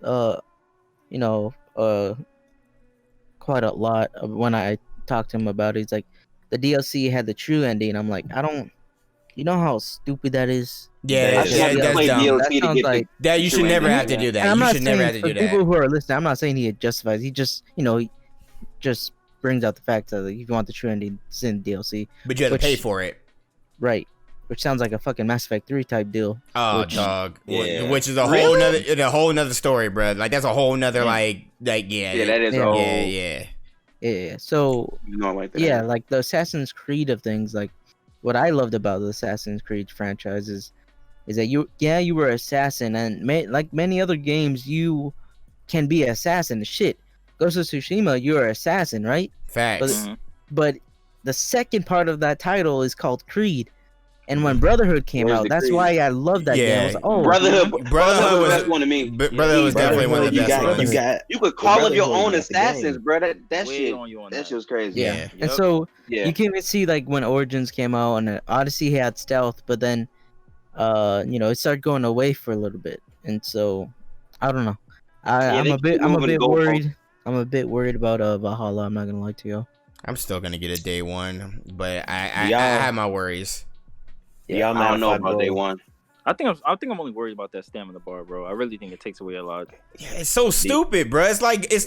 you know, quite a lot when I talk to him about it. He's like, the DLC had the true ending. I'm like, you know how stupid that is? Yeah, that's dumb. That sounds like that you should never have to do that. You should never have to do that. People who are listening, I'm not saying he justifies. He just, you know, he just brings out the fact that if you want the true ending, it's in DLC. But you have to pay for it. Right. Which sounds like a fucking Mass Effect 3 type deal. Oh, dog. Yeah. Which is a whole nother story, bro. Like, that's a whole nother, yeah, that is Yeah. So, like the Assassin's Creed of things, like, what I loved about the Assassin's Creed franchise is that you were assassin, and like many other games, you can be assassin. Shit, Ghost of Tsushima, you're an assassin, right? Facts. But the second part of that title is called Creed. And when Brotherhood came out, that's why I love that game. I was like, Brotherhood was one of me. Brotherhood was definitely one of the best ones. You could call up your own assassins, bro. That shit was crazy. Yeah. And so you can even see, like, when Origins came out and Odyssey had stealth, but then you know, it started going away for a little bit. And so I don't know. I'm a bit worried. I'm a bit worried about Vahalla. I'm not gonna lie to you. I'm still gonna get a day one, but I have my worries. Yeah, I don't know about day one. I think I'm only worried about that stamina bar, bro. I really think it takes away a lot. Yeah, it's so stupid, bro. It's like Breath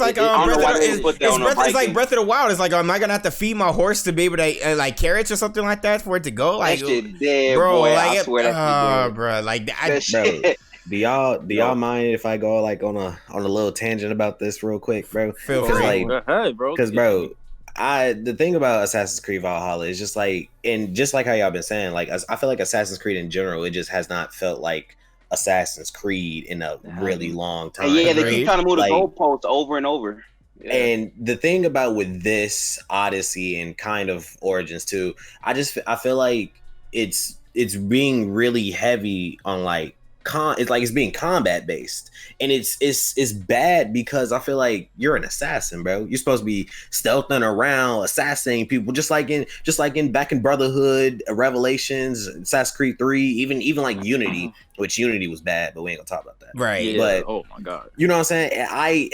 of the Wild. It's like, am I gonna have to feed my horse to be able to like carrots or something like that for it to go? Like, that shit dead, bro. Like, I swear that bro. Like that shit. Do y'all mind if I go like on a little tangent about this real quick, bro? Feel free. Hey, bro. Because, bro, the thing about Assassin's Creed Valhalla is just like, and just like how y'all been saying, like, I feel like Assassin's Creed in general, it just has not felt like Assassin's Creed in a really long time. Yeah, they keep trying to move the goalposts over and over. Yeah. And the thing about with this Odyssey and kind of Origins too, I feel like it's being really heavy on like it's being combat based, and it's bad because I feel like you're an assassin, bro. You're supposed to be stealthing around, assassinating people, just like in back in Brotherhood, Revelations, Assassin's Creed 3, even like Unity, which Unity was bad, but we ain't gonna talk about that. Right. Yeah. But oh my god. You know what I'm saying? I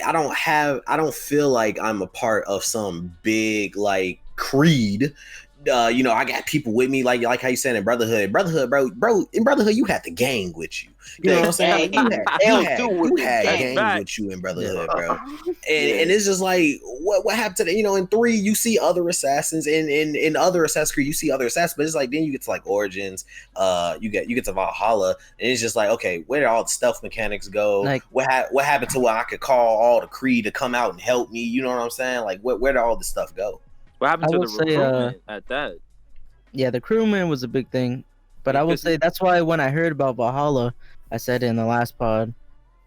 don't feel like I'm a part of some big like creed. You know, I got people with me, like how you said in Brotherhood, bro. In Brotherhood, you had the gang with you. You know what I'm saying? Like, you had gangs with you in Brotherhood, bro. And it's just like, what happened to that? You know, in 3, you see other assassins, in other Assassin's Creed, you see other assassins, but it's like then you get to like Origins, you get to Valhalla, and it's just like, okay, where did all the stealth mechanics go? Like, what happened to where I could call all the Creed to come out and help me? You know what I'm saying? Like, where did all this stuff go? What happened to the recruitment at that? Yeah, the crewman was a big thing, but I would say that's why when I heard about Valhalla, I said in the last pod,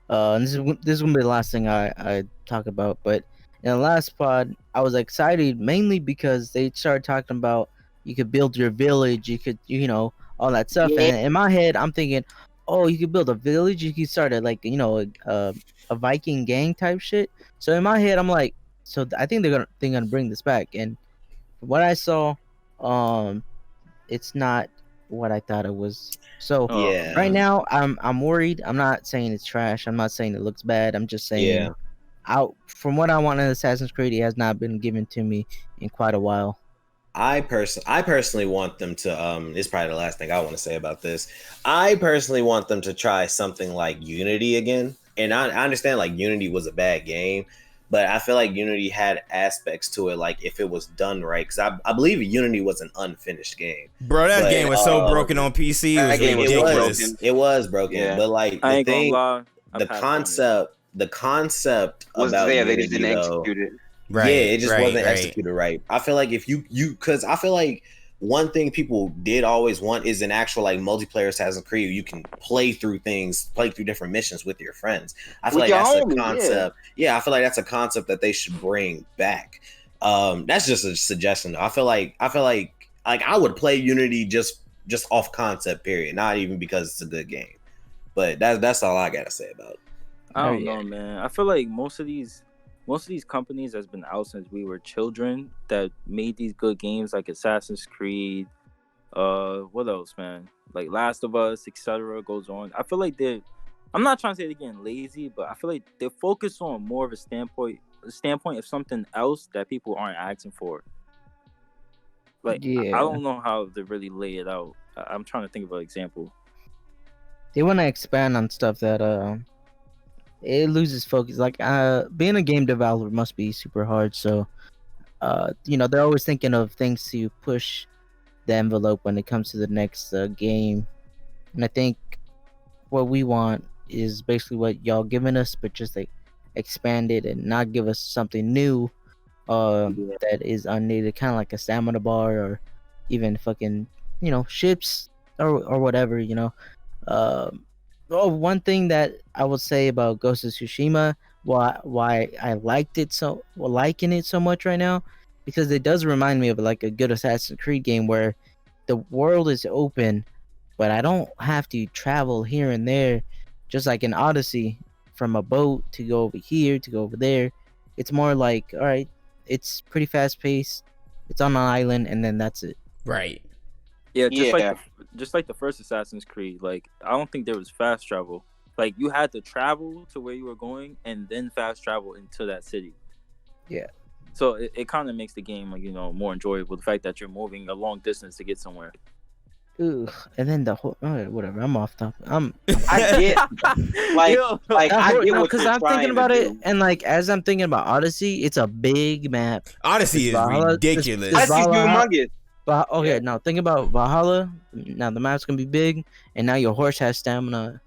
and this is gonna be the last thing I talk about, but in the last pod, I was excited mainly because they started talking about you could build your village, you could, you know, all that stuff, and in my head, I'm thinking, oh, you could build a village, you could start a Viking gang type shit. So in my head, I'm like, so I think they're gonna bring this back, and from what I saw, it's not what I thought it was. So right now, I'm worried. I'm not saying it's trash. I'm not saying it looks bad. I'm just saying, from what I want in Assassin's Creed, it has not been given to me in quite a while. I personally want them to. This is probably the last thing I want to say about this. I personally want them to try something like Unity again, and I understand like Unity was a bad game. But I feel like Unity had aspects to it, like if it was done right, because I believe Unity was an unfinished game. Bro, that game was so broken on PC. It was ridiculous. It was broken, yeah. But like the thing, the concept was about there. Unity, They just didn't execute it. Yeah, it just wasn't executed right. I feel like if you because I feel like one thing people did always want is an actual like multiplayer Assassin's Creed. You can play through different missions with your friends. I feel like that's a concept. Yeah, I feel like that's a concept that they should bring back. That's just a suggestion. I feel like I would play Unity just off concept, period. Not even because it's a good game. But that's all I gotta say about it. I don't know, man. I feel like most of these companies that's been out since we were children that made these good games like Assassin's Creed, what else, man? Like Last of Us, etc. goes on. I feel like I'm not trying to say they're getting lazy, but I feel like they're focused on more of a standpoint of something else that people aren't asking for. Like, I don't know how to really lay it out. I'm trying to think of an example. They want to expand on stuff that it loses focus. Like being a game developer must be super hard. So they're always thinking of things to push the envelope when it comes to the next game. And I think what we want is basically what y'all giving us, but just like expand it and not give us something new that is unneeded, kind of like a stamina bar or even fucking ships or whatever. One thing that I would say about Ghost of Tsushima, why I liking it so much right now, because it does remind me of like a good Assassin's Creed game where the world is open, but I don't have to travel here and there, just like in Odyssey, from a boat to go over here to go over there. It's more like, all right, it's pretty fast paced. It's on an island, and then that's it. Right. Yeah, just like the first Assassin's Creed. Like, I don't think there was fast travel. Like, you had to travel to where you were going and then fast travel into that city. Yeah. So it kind of makes the game, like, more enjoyable. The fact that you're moving a long distance to get somewhere. Ugh. And then the whole whatever. I'm off topic. I get I get because I'm thinking about it, and like as I'm thinking about Odyssey, it's a big map. Odyssey is ridiculous. Odyssey's humongous. Okay, now think about Vahalla. Now the map's gonna be big, and now your horse has stamina.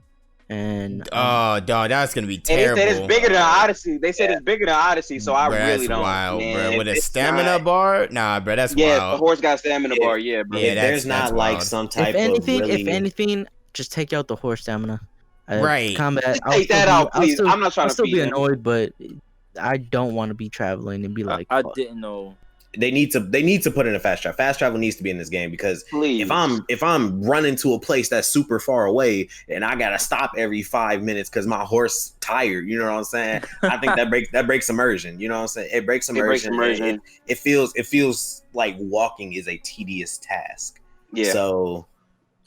And dog, that's gonna be terrible. They said it's bigger than Odyssey. It's bigger than Odyssey, so I really don't. Wild, bro. With a stamina bar, nah, bro, that's wild. Yeah, the horse got stamina bar. Yeah, bro. Yeah, there's not like some type of. If anything, just take out the horse stamina. Right. Combat. Take that out, please. I'm not trying to. I'll still be annoyed, but I don't want to be traveling and be like. I didn't know. They need to put in a fast travel. Fast travel needs to be in this game because if I'm running to a place that's super far away and I gotta stop every 5 minutes because my horse tired, you know what I'm saying? I think that breaks immersion. You know what I'm saying? It breaks immersion. It feels like walking is a tedious task. Yeah. So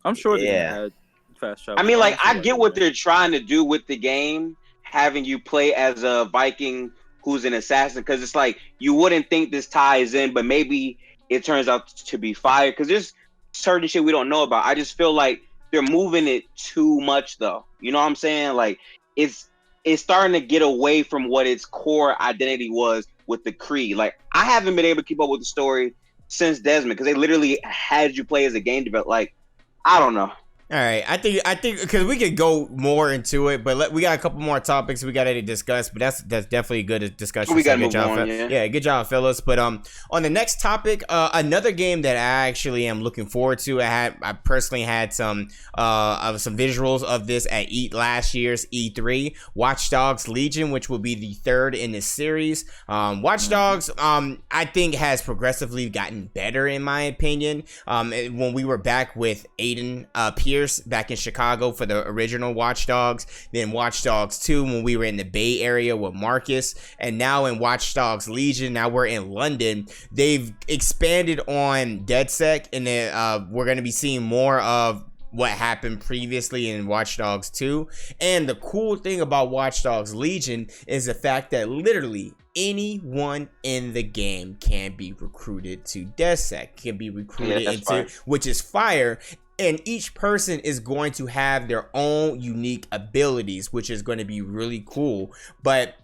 I'm sure they had fast travel. I mean, like I get what they're trying to do with the game, having you play as a Viking who's an assassin, because it's like you wouldn't think this ties in, but maybe it turns out to be fire because there's certain shit we don't know about. I just feel like they're moving it too much though. You know what I'm saying? Like it's starting to get away from what its core identity was with the Creed. Like I haven't been able to keep up with the story since Desmond because they literally had you play as a game developer. Like I don't know. All right, I think because we could go more into it, but we got a couple more topics we got to discuss. But that's definitely a good discussion. We got to move on. Yeah, good job, fellas. But on the next topic, another game that I actually am looking forward to. I personally had some visuals of this at last year's E3. Watch Dogs Legion, which will be the third in this series. Watch Dogs, I think has progressively gotten better in my opinion. When we were back with Aiden Pierce back in Chicago for the original Watch Dogs, then Watch Dogs 2 when we were in the Bay Area with Marcus, and now in Watch Dogs Legion, now we're in London. They've expanded on DedSec, and we're going to be seeing more of what happened previously in Watch Dogs 2. And the cool thing about Watch Dogs Legion is the fact that literally anyone in the game can be recruited to DedSec, can be recruited into, which is fire. And each person is going to have their own unique abilities, which is going to be really cool. But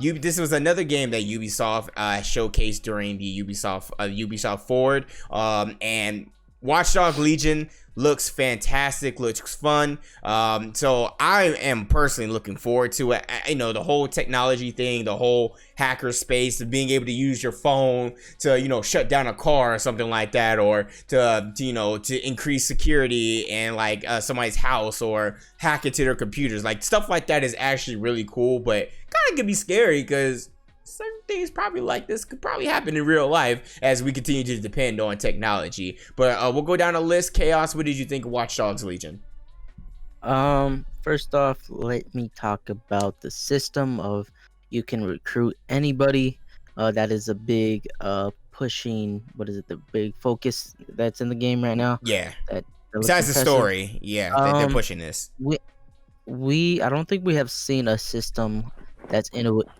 this was another game that Ubisoft showcased during the Ubisoft Forward. And Watch Dogs Legion looks fantastic, looks fun. So I am personally looking forward to it. You know, the whole technology thing, the whole hacker space, of being able to use your phone to, you know, shut down a car or something like that, or to you know, to increase security and like somebody's house, or hack into their computers. Like stuff like that is actually really cool, but kind of could be scary because certain things probably like this could probably happen in real life as we continue to depend on technology. But we'll go down the list. Chaos, what did you think of Watch Dogs Legion? First off, let me talk about the system of you can recruit anybody. That is a big pushing, what is it, the big focus that's in the game right now. Yeah. That besides the story, yeah, they're pushing this. I don't think we have seen a system that's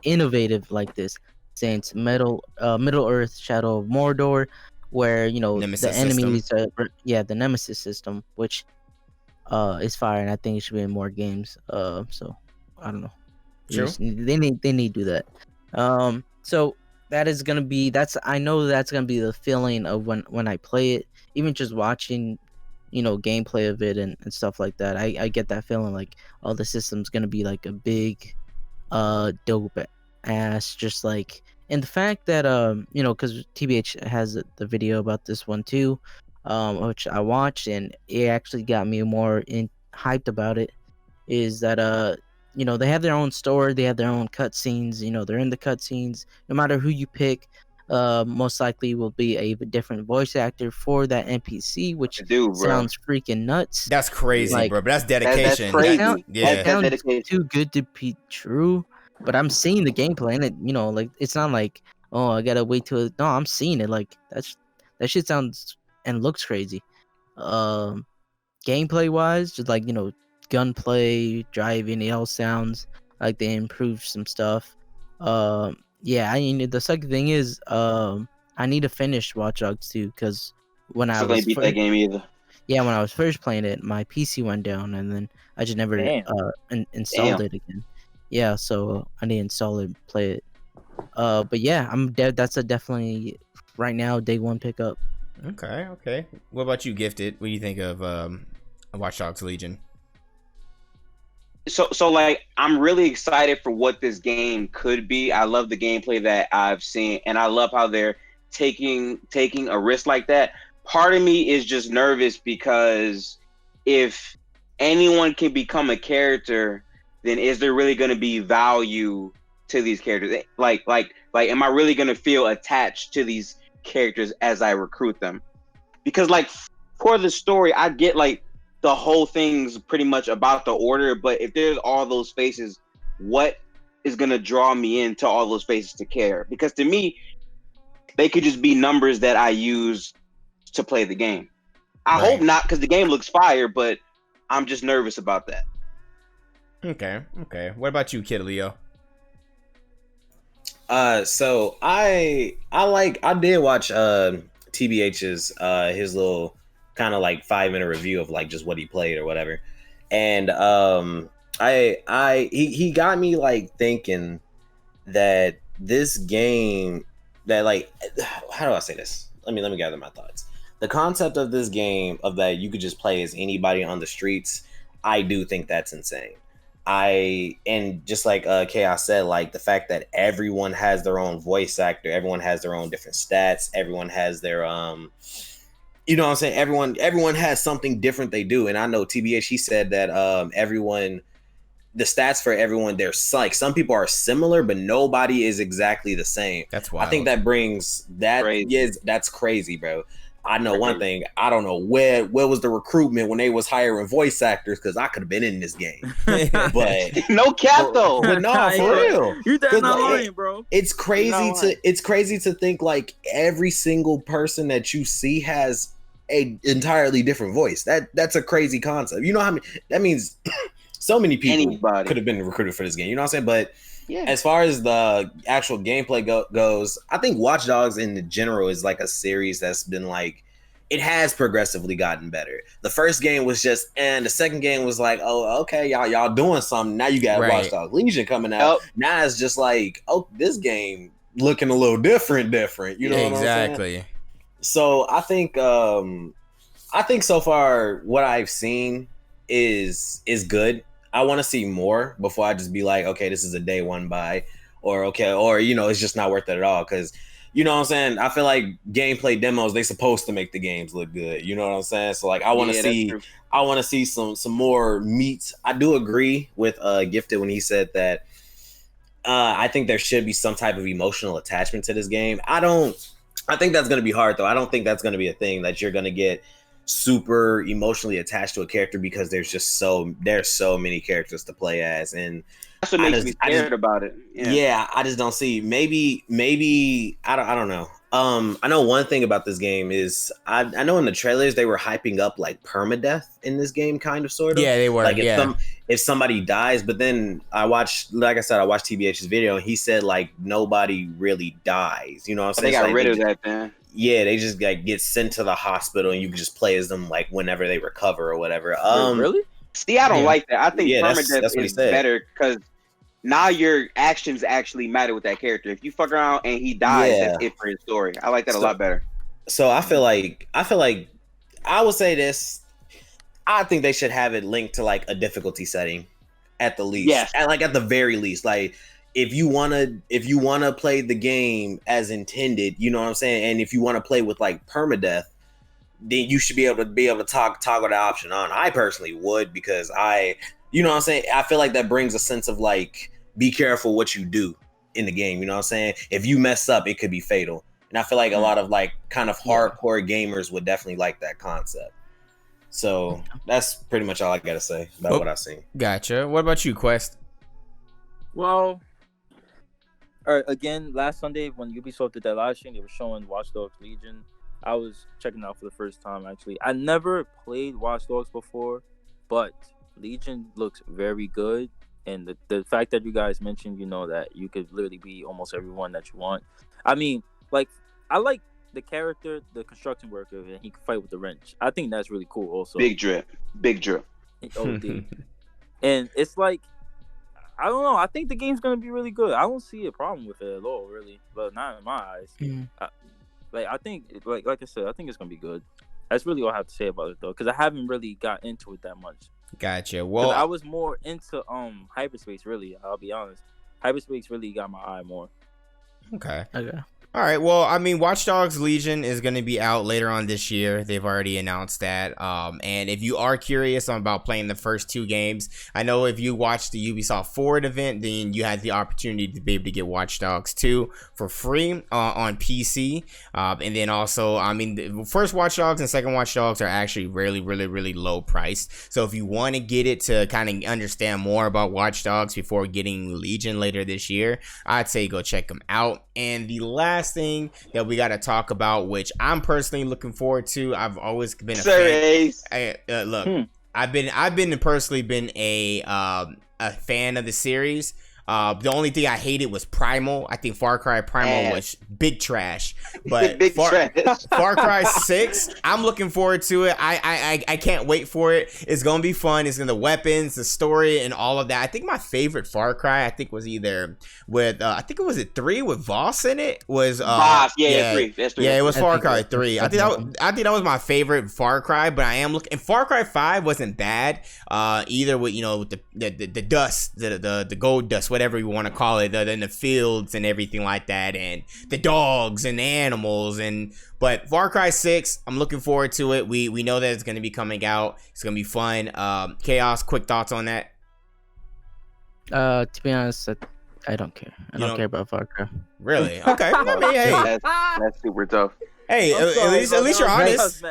innovative like this since Middle Earth: Shadow of Mordor, where, you know, Nemesis the enemies the Nemesis system, which is fire, and I think it should be in more games. So I don't know. True. They need to do that. So that is gonna be I know that's gonna be the feeling of when I play it, even just watching, you know, gameplay of it and stuff like that. I get that feeling like, oh, the system's gonna be like a big dope ass, just like, and the fact that you know, because TBH has the video about this one too, which I watched, and it actually got me more hyped about it, is that you know, they have their own story, they have their own cutscenes, you know, they're in the cutscenes. No matter who you pick, most likely will be a different voice actor for that NPC, which sounds freaking nuts. That's crazy, like, bro. But that's dedication. That's crazy. That sounds too good to be true. But I'm seeing the gameplay, and it, you know, like, it's not like, oh, I gotta wait till no, I'm seeing it. Like, that shit sounds and looks crazy. Gameplay wise, just like, you know, gunplay, driving, it all sounds like they improved some stuff. Yeah, I mean, the second thing is, I need to finish Watch Dogs 2, because when I was beat that game either. Yeah, when I was first playing it, my PC went down, and then I just never installed it again. Yeah, so I need to install it, play it. But yeah, that's a definitely right now day one pickup. Okay. What about you, Gifted? What do you think of Watch Dogs Legion? So like, I'm really excited for what this game could be. I love the gameplay that I've seen, and I love how they're taking a risk like that. Part of me is just nervous because if anyone can become a character, then is there really going to be value to these characters? Like, am I really going to feel attached to these characters as I recruit them? Because like, for the story, I get like the whole thing's pretty much about the order, but if there's all those faces, what is going to draw me into all those faces to care? Because to me, they could just be numbers that I use to play the game. I hope not, because the game looks fire, but I'm just nervous about that. Okay. What about you, KidLeo? So I did watch TBH's his little kind of like 5-minute review of like just what he played or whatever, and he got me like thinking that this game, that like, how do I say this? Let me gather my thoughts. The concept of this game, of that you could just play as anybody on the streets, I do think that's insane. And just like Chaos said, like the fact that everyone has their own voice actor, everyone has their own different stats, everyone has their you know what I'm saying? Everyone has something different they do. And I know TBH, he said that the stats for everyone, there's like some people are similar, but nobody is exactly the same. That's wild. I think that brings that. Crazy. Yes, that's crazy, bro. I know one thing. I don't know where was the recruitment when they was hiring voice actors, because I could have been in this game. But no cap though. But no, for real. You're that not like, lying, bro. It's crazy to think like every single person that you see has a entirely different voice. That's a crazy concept. You know how many that means so many people could have been recruited for this game. You know what I'm saying? But yeah, as far as the actual gameplay goes, I think Watch Dogs in general is like a series that's been like, it has progressively gotten better. The first game was just, and the second game was like, oh, okay, y'all doing something. Now you got Watch Dogs Legion coming out. Yep. Now it's just like, oh, this game looking a little different. You know what I'm saying? Exactly. So I think I think so far what I've seen is good. I want to see more before I just be like, okay, this is a day one buy, or okay, or it's just not worth it at all. Because you know what I'm saying? I feel like gameplay demos, they supposed to make the games look good. You know what I'm saying? So like I want to see some more meat. I do agree with Gifted when he said that I think there should be some type of emotional attachment to this game. I think that's going to be hard though. I don't think that's going to be a thing that you're going to get super emotionally attached to a character because there's so many characters to play as, and that's what makes me scared about it. Yeah, I just don't see. Maybe I don't know. I know one thing about this game is I know in the trailers they were hyping up like permadeath in this game, kind of, sort of. Yeah, they were. Like if somebody dies, but then I watched TBH's video and he said like nobody really dies. You know what I'm saying? They got rid of that, man. Yeah, they just like get sent to the hospital and you can just play as them like whenever they recover or whatever. Really? See, I don't like that. I think permadeath is better because now your actions actually matter with that character. If you fuck around and he dies, that's it for his story. I like that a lot better. So I feel like I would say this. I think they should have it linked to like a difficulty setting at the least. Yes. At the very least. Like if you wanna play the game as intended, you know what I'm saying? And if you want to play with like permadeath, then you should be able to toggle the option on. I personally would, because you know what I'm saying? I feel like that brings a sense of like, be careful what you do in the game. You know what I'm saying? If you mess up, it could be fatal. And I feel like a lot of like kind of hardcore gamers would definitely like that concept. So that's pretty much all I got to say about what I've seen. Gotcha. What about you, Quest? Well, all right, again, last Sunday when Ubisoft did that live stream, they were showing Watch Dogs Legion. I was checking it out for the first time, actually. I never played Watch Dogs before, but Legion looks very good. And the fact that you guys mentioned, that you could literally be almost everyone that you want. I mean, like, I like the character, the construction worker, and he can fight with the wrench. I think that's really cool also. Big drip. OD. And it's like, I don't know. I think the game's going to be really good. I don't see a problem with it at all, really. But not in my eyes. I think, like I said, I think it's going to be good. That's really all I have to say about it, though, because I haven't really got into it that much. Gotcha. Well, I was more into hyperspace, really. I'll be honest. Hyperspace really got my eye more. Okay. All right. Well, I mean, Watch Dogs Legion is going to be out later on this year. They've already announced that. And if you are curious about playing the first two games, I know if you watched the Ubisoft Forward event, then you had the opportunity to be able to get Watch Dogs 2 for free on PC. And then also, I mean, the first Watch Dogs and second Watch Dogs are actually really, really, really low priced. So if you want to get it to kind of understand more about Watch Dogs before getting Legion later this year, I'd say go check them out. And the last thing that we got to talk about, which I'm personally looking forward to, I've always been a fan. Look, I've personally been a fan of the series. The only thing I hated was Primal. I think Far Cry Primal was big trash. But Far Cry 6, I'm looking forward to it. I can't wait for it. It's gonna be fun. It's in the weapons, the story, and all of that. I think my favorite Far Cry, was either with I think it was 3 with Voss in it. Was Voss, 3. That's 3. Yeah, it was Far Cry 3. I think that was my favorite Far Cry. But I am looking. And Far Cry 5 wasn't bad either. With with the dust, the gold dust, whatever you want to call it, in the fields and everything like that, and the dogs and the animals. But Far Cry 6, I'm looking forward to it. We know that it's going to be coming out. It's going to be fun. Chaos, quick thoughts on that? To be honest, I don't care. I don't care about Far Cry. Really? Okay. I mean, hey, that's super tough. Hey, at least you're honest.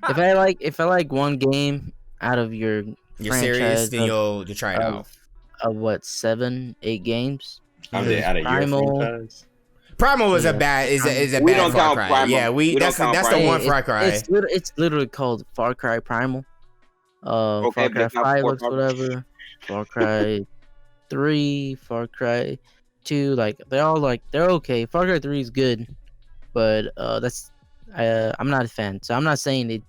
If I like one game out of your series, then you'll try it out. Of what, 7-8 games? Primal was a bad Far Cry. Primal. Yeah, that's the one Far Cry. It's literally called Far Cry Primal. Far Cry 5 looks whatever. Far Cry 3, Far Cry 2, they're okay. Far Cry 3 is good, but I'm not a fan. So I'm not saying it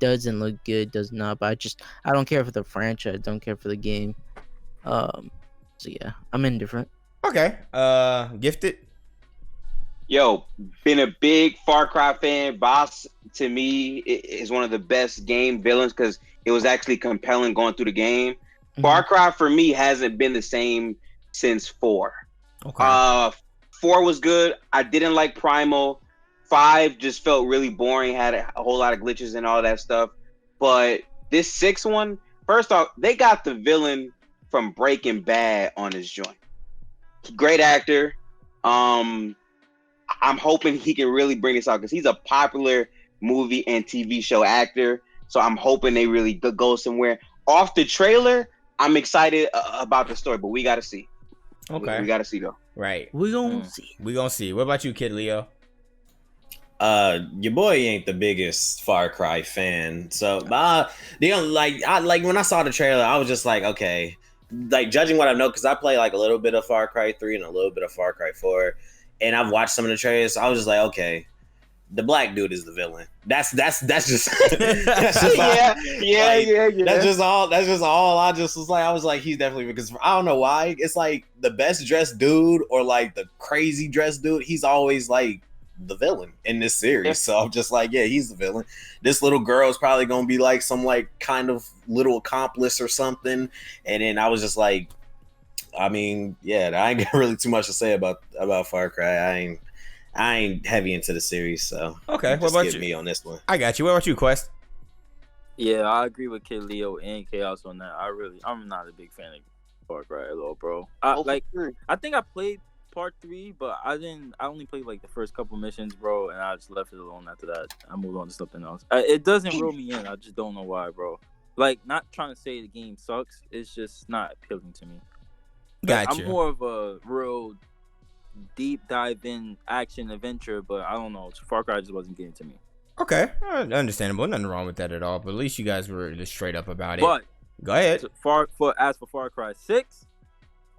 doesn't look good, does not, but I don't care for the franchise, don't care for the game. So yeah, I'm indifferent. Okay. Gifted. Yo, been a big Far Cry fan. Boss to me is one of the best game villains because it was actually compelling going through the game. Far Cry for me hasn't been the same since 4. Okay. 4 was good. I didn't like Primal. 5 just felt really boring, had a whole lot of glitches and all that stuff. But this 6th one, first off, they got the villain from Breaking Bad on this joint. Great actor. I'm hoping he can really bring this out because he's a popular movie and TV show actor. So I'm hoping they really go somewhere. Off the trailer, I'm excited about the story, but we got to see. Okay. We got to see, though. Right. We gonna see. We gonna see. What about you, KidLeo? Your boy ain't the biggest Far Cry fan, so like when I saw the trailer, I was just like, okay, like judging what I know, because I play like a little bit of Far Cry 3 and a little bit of Far Cry 4, and I've watched some of the trailers. So I was just like, okay, the black dude is the villain. That's just that's just yeah. That's just all. I just was like, I was like, he's definitely, because I don't know why. It's like the best dressed dude or like the crazy dressed dude. He's always like the villain in this series. So I'm just like, yeah, he's the villain. This little girl is probably gonna be like some like kind of little accomplice or something. And then I was just like, I mean, yeah, I ain't got really too much to say about Far Cry. I ain't heavy into the series, so okay. What about you? Me on this one. I got you. What about you, Quest? Yeah, I agree with KidLeo and Chaos on that. I'm not a big fan of Far Cry at all, bro. I think I played part 3, but I only played like the first couple missions, bro, and I just left it alone after that. I moved on to something else. It doesn't reel me in. I just don't know why, bro. Like, not trying to say the game sucks. It's just not appealing to me. Gotcha. I'm more of a real deep dive in action adventure, but I don't know. Far Cry just wasn't getting to me. Okay, understandable. Nothing wrong with that at all. But at least you guys were just straight up about it. But go ahead. As for Far Cry 6,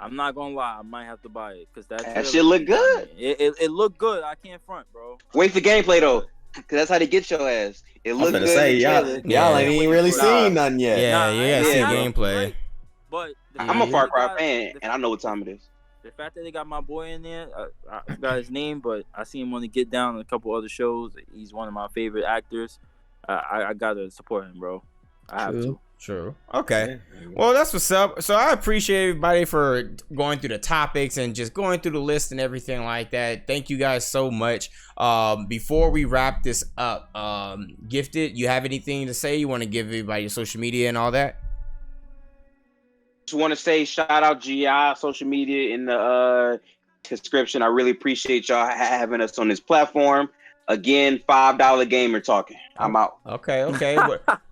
I'm not gonna lie, I might have to buy it because that shit look good. It looked good. I can't front, bro. Wait for gameplay though, because that's how they get your ass. It looked good. Say, y'all ain't even really seen nothing yet. Yeah, see gameplay. Right. But I'm a Far Cry fan, and I know what time it is. The fact that they got my boy in there, I forgot his name, but I see him on the Get Down and a couple other shows. He's one of my favorite actors. I gotta support him, bro. I have to. True. Okay. Well, that's what's up. So I appreciate everybody for going through the topics and just going through the list and everything like that. Thank you guys so much. Before we wrap this up, Gifted, you have anything to say? You want to give everybody your social media and all that? Just want to say shout out GI social media in the description. I really appreciate y'all having us on this platform. Again, $5 gamer talking. I'm out. Okay.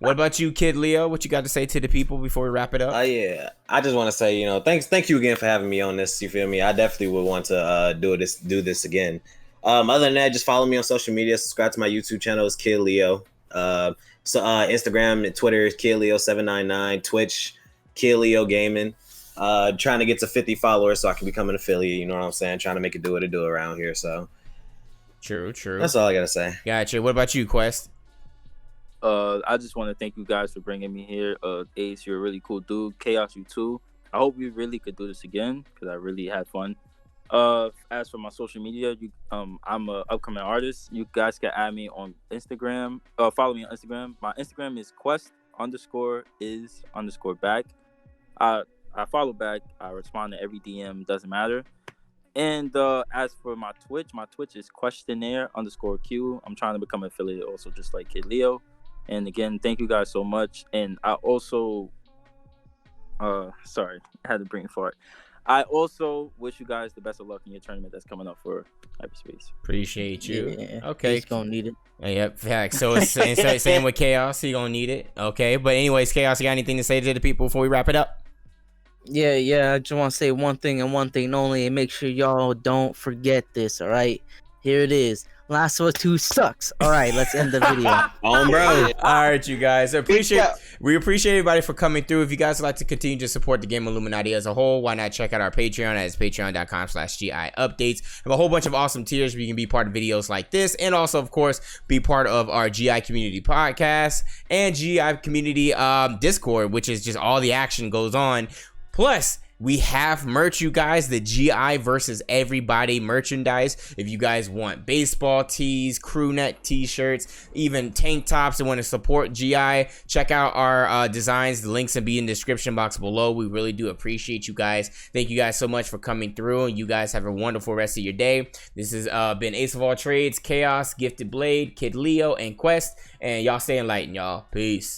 What about you, KidLeo? What you got to say to the people before we wrap it up? Yeah, I just want to say, thank you again for having me on this. You feel me? I definitely would want to do this again. Other than that, just follow me on social media. Subscribe to my YouTube channel. It's KidLeo. Instagram and Twitter is KidLeo799. Twitch, KidLeo Gaming. Trying to get to 50 followers so I can become an affiliate. You know what I'm saying? Trying to make it do what it do around here. So. True. That's all I gotta say. Gotcha. What about you, Quest? I just want to thank you guys for bringing me here. Ace, you're a really cool dude. Chaos, you too. I hope we really could do this again because I really had fun. As for my social media, I'm an upcoming artist. You guys can add me on Instagram. Follow me on Instagram. My Instagram is quest_is_back. I follow back. I respond to every DM. Doesn't matter. And as for my Twitch is questionnaire_Q. I'm trying to become an affiliate also, just like KidLeo. And again, thank you guys so much. And I also, sorry, I had to bring it forward. I also wish you guys the best of luck in your tournament that's coming up for Hyperspace. Appreciate you. Yeah, okay. He's gonna need it. Yep, facts. So it's same with Chaos. He gonna need it. Okay. But anyways, Chaos, you got anything to say to the people before we wrap it up? Yeah. I just want to say one thing and one thing only, and make sure y'all don't forget this. All right, here it is. Last of Us 2 sucks. All right, let's end the video. Bro. All right, you guys. We appreciate everybody for coming through. If you guys would like to continue to support the Game Illuminati as a whole, why not check out our Patreon at patreon.com/GI updates. We have a whole bunch of awesome tiers where you can be part of videos like this, and also, of course, be part of our GI community podcast and GI community Discord, which is just all the action goes on. Plus, We have merch, you guys, the GI versus everybody merchandise. If you guys want baseball tees, crew neck t-shirts, even tank tops and want to support GI, check out our designs. The links will be in the description box below. We really do appreciate you guys. Thank you guys so much for coming through, and you guys have a wonderful rest of your day. This has been Ace of All Trades, Chaos, GiftedBlade, KidLeo, and Quest, and y'all stay enlightened, y'all. Peace.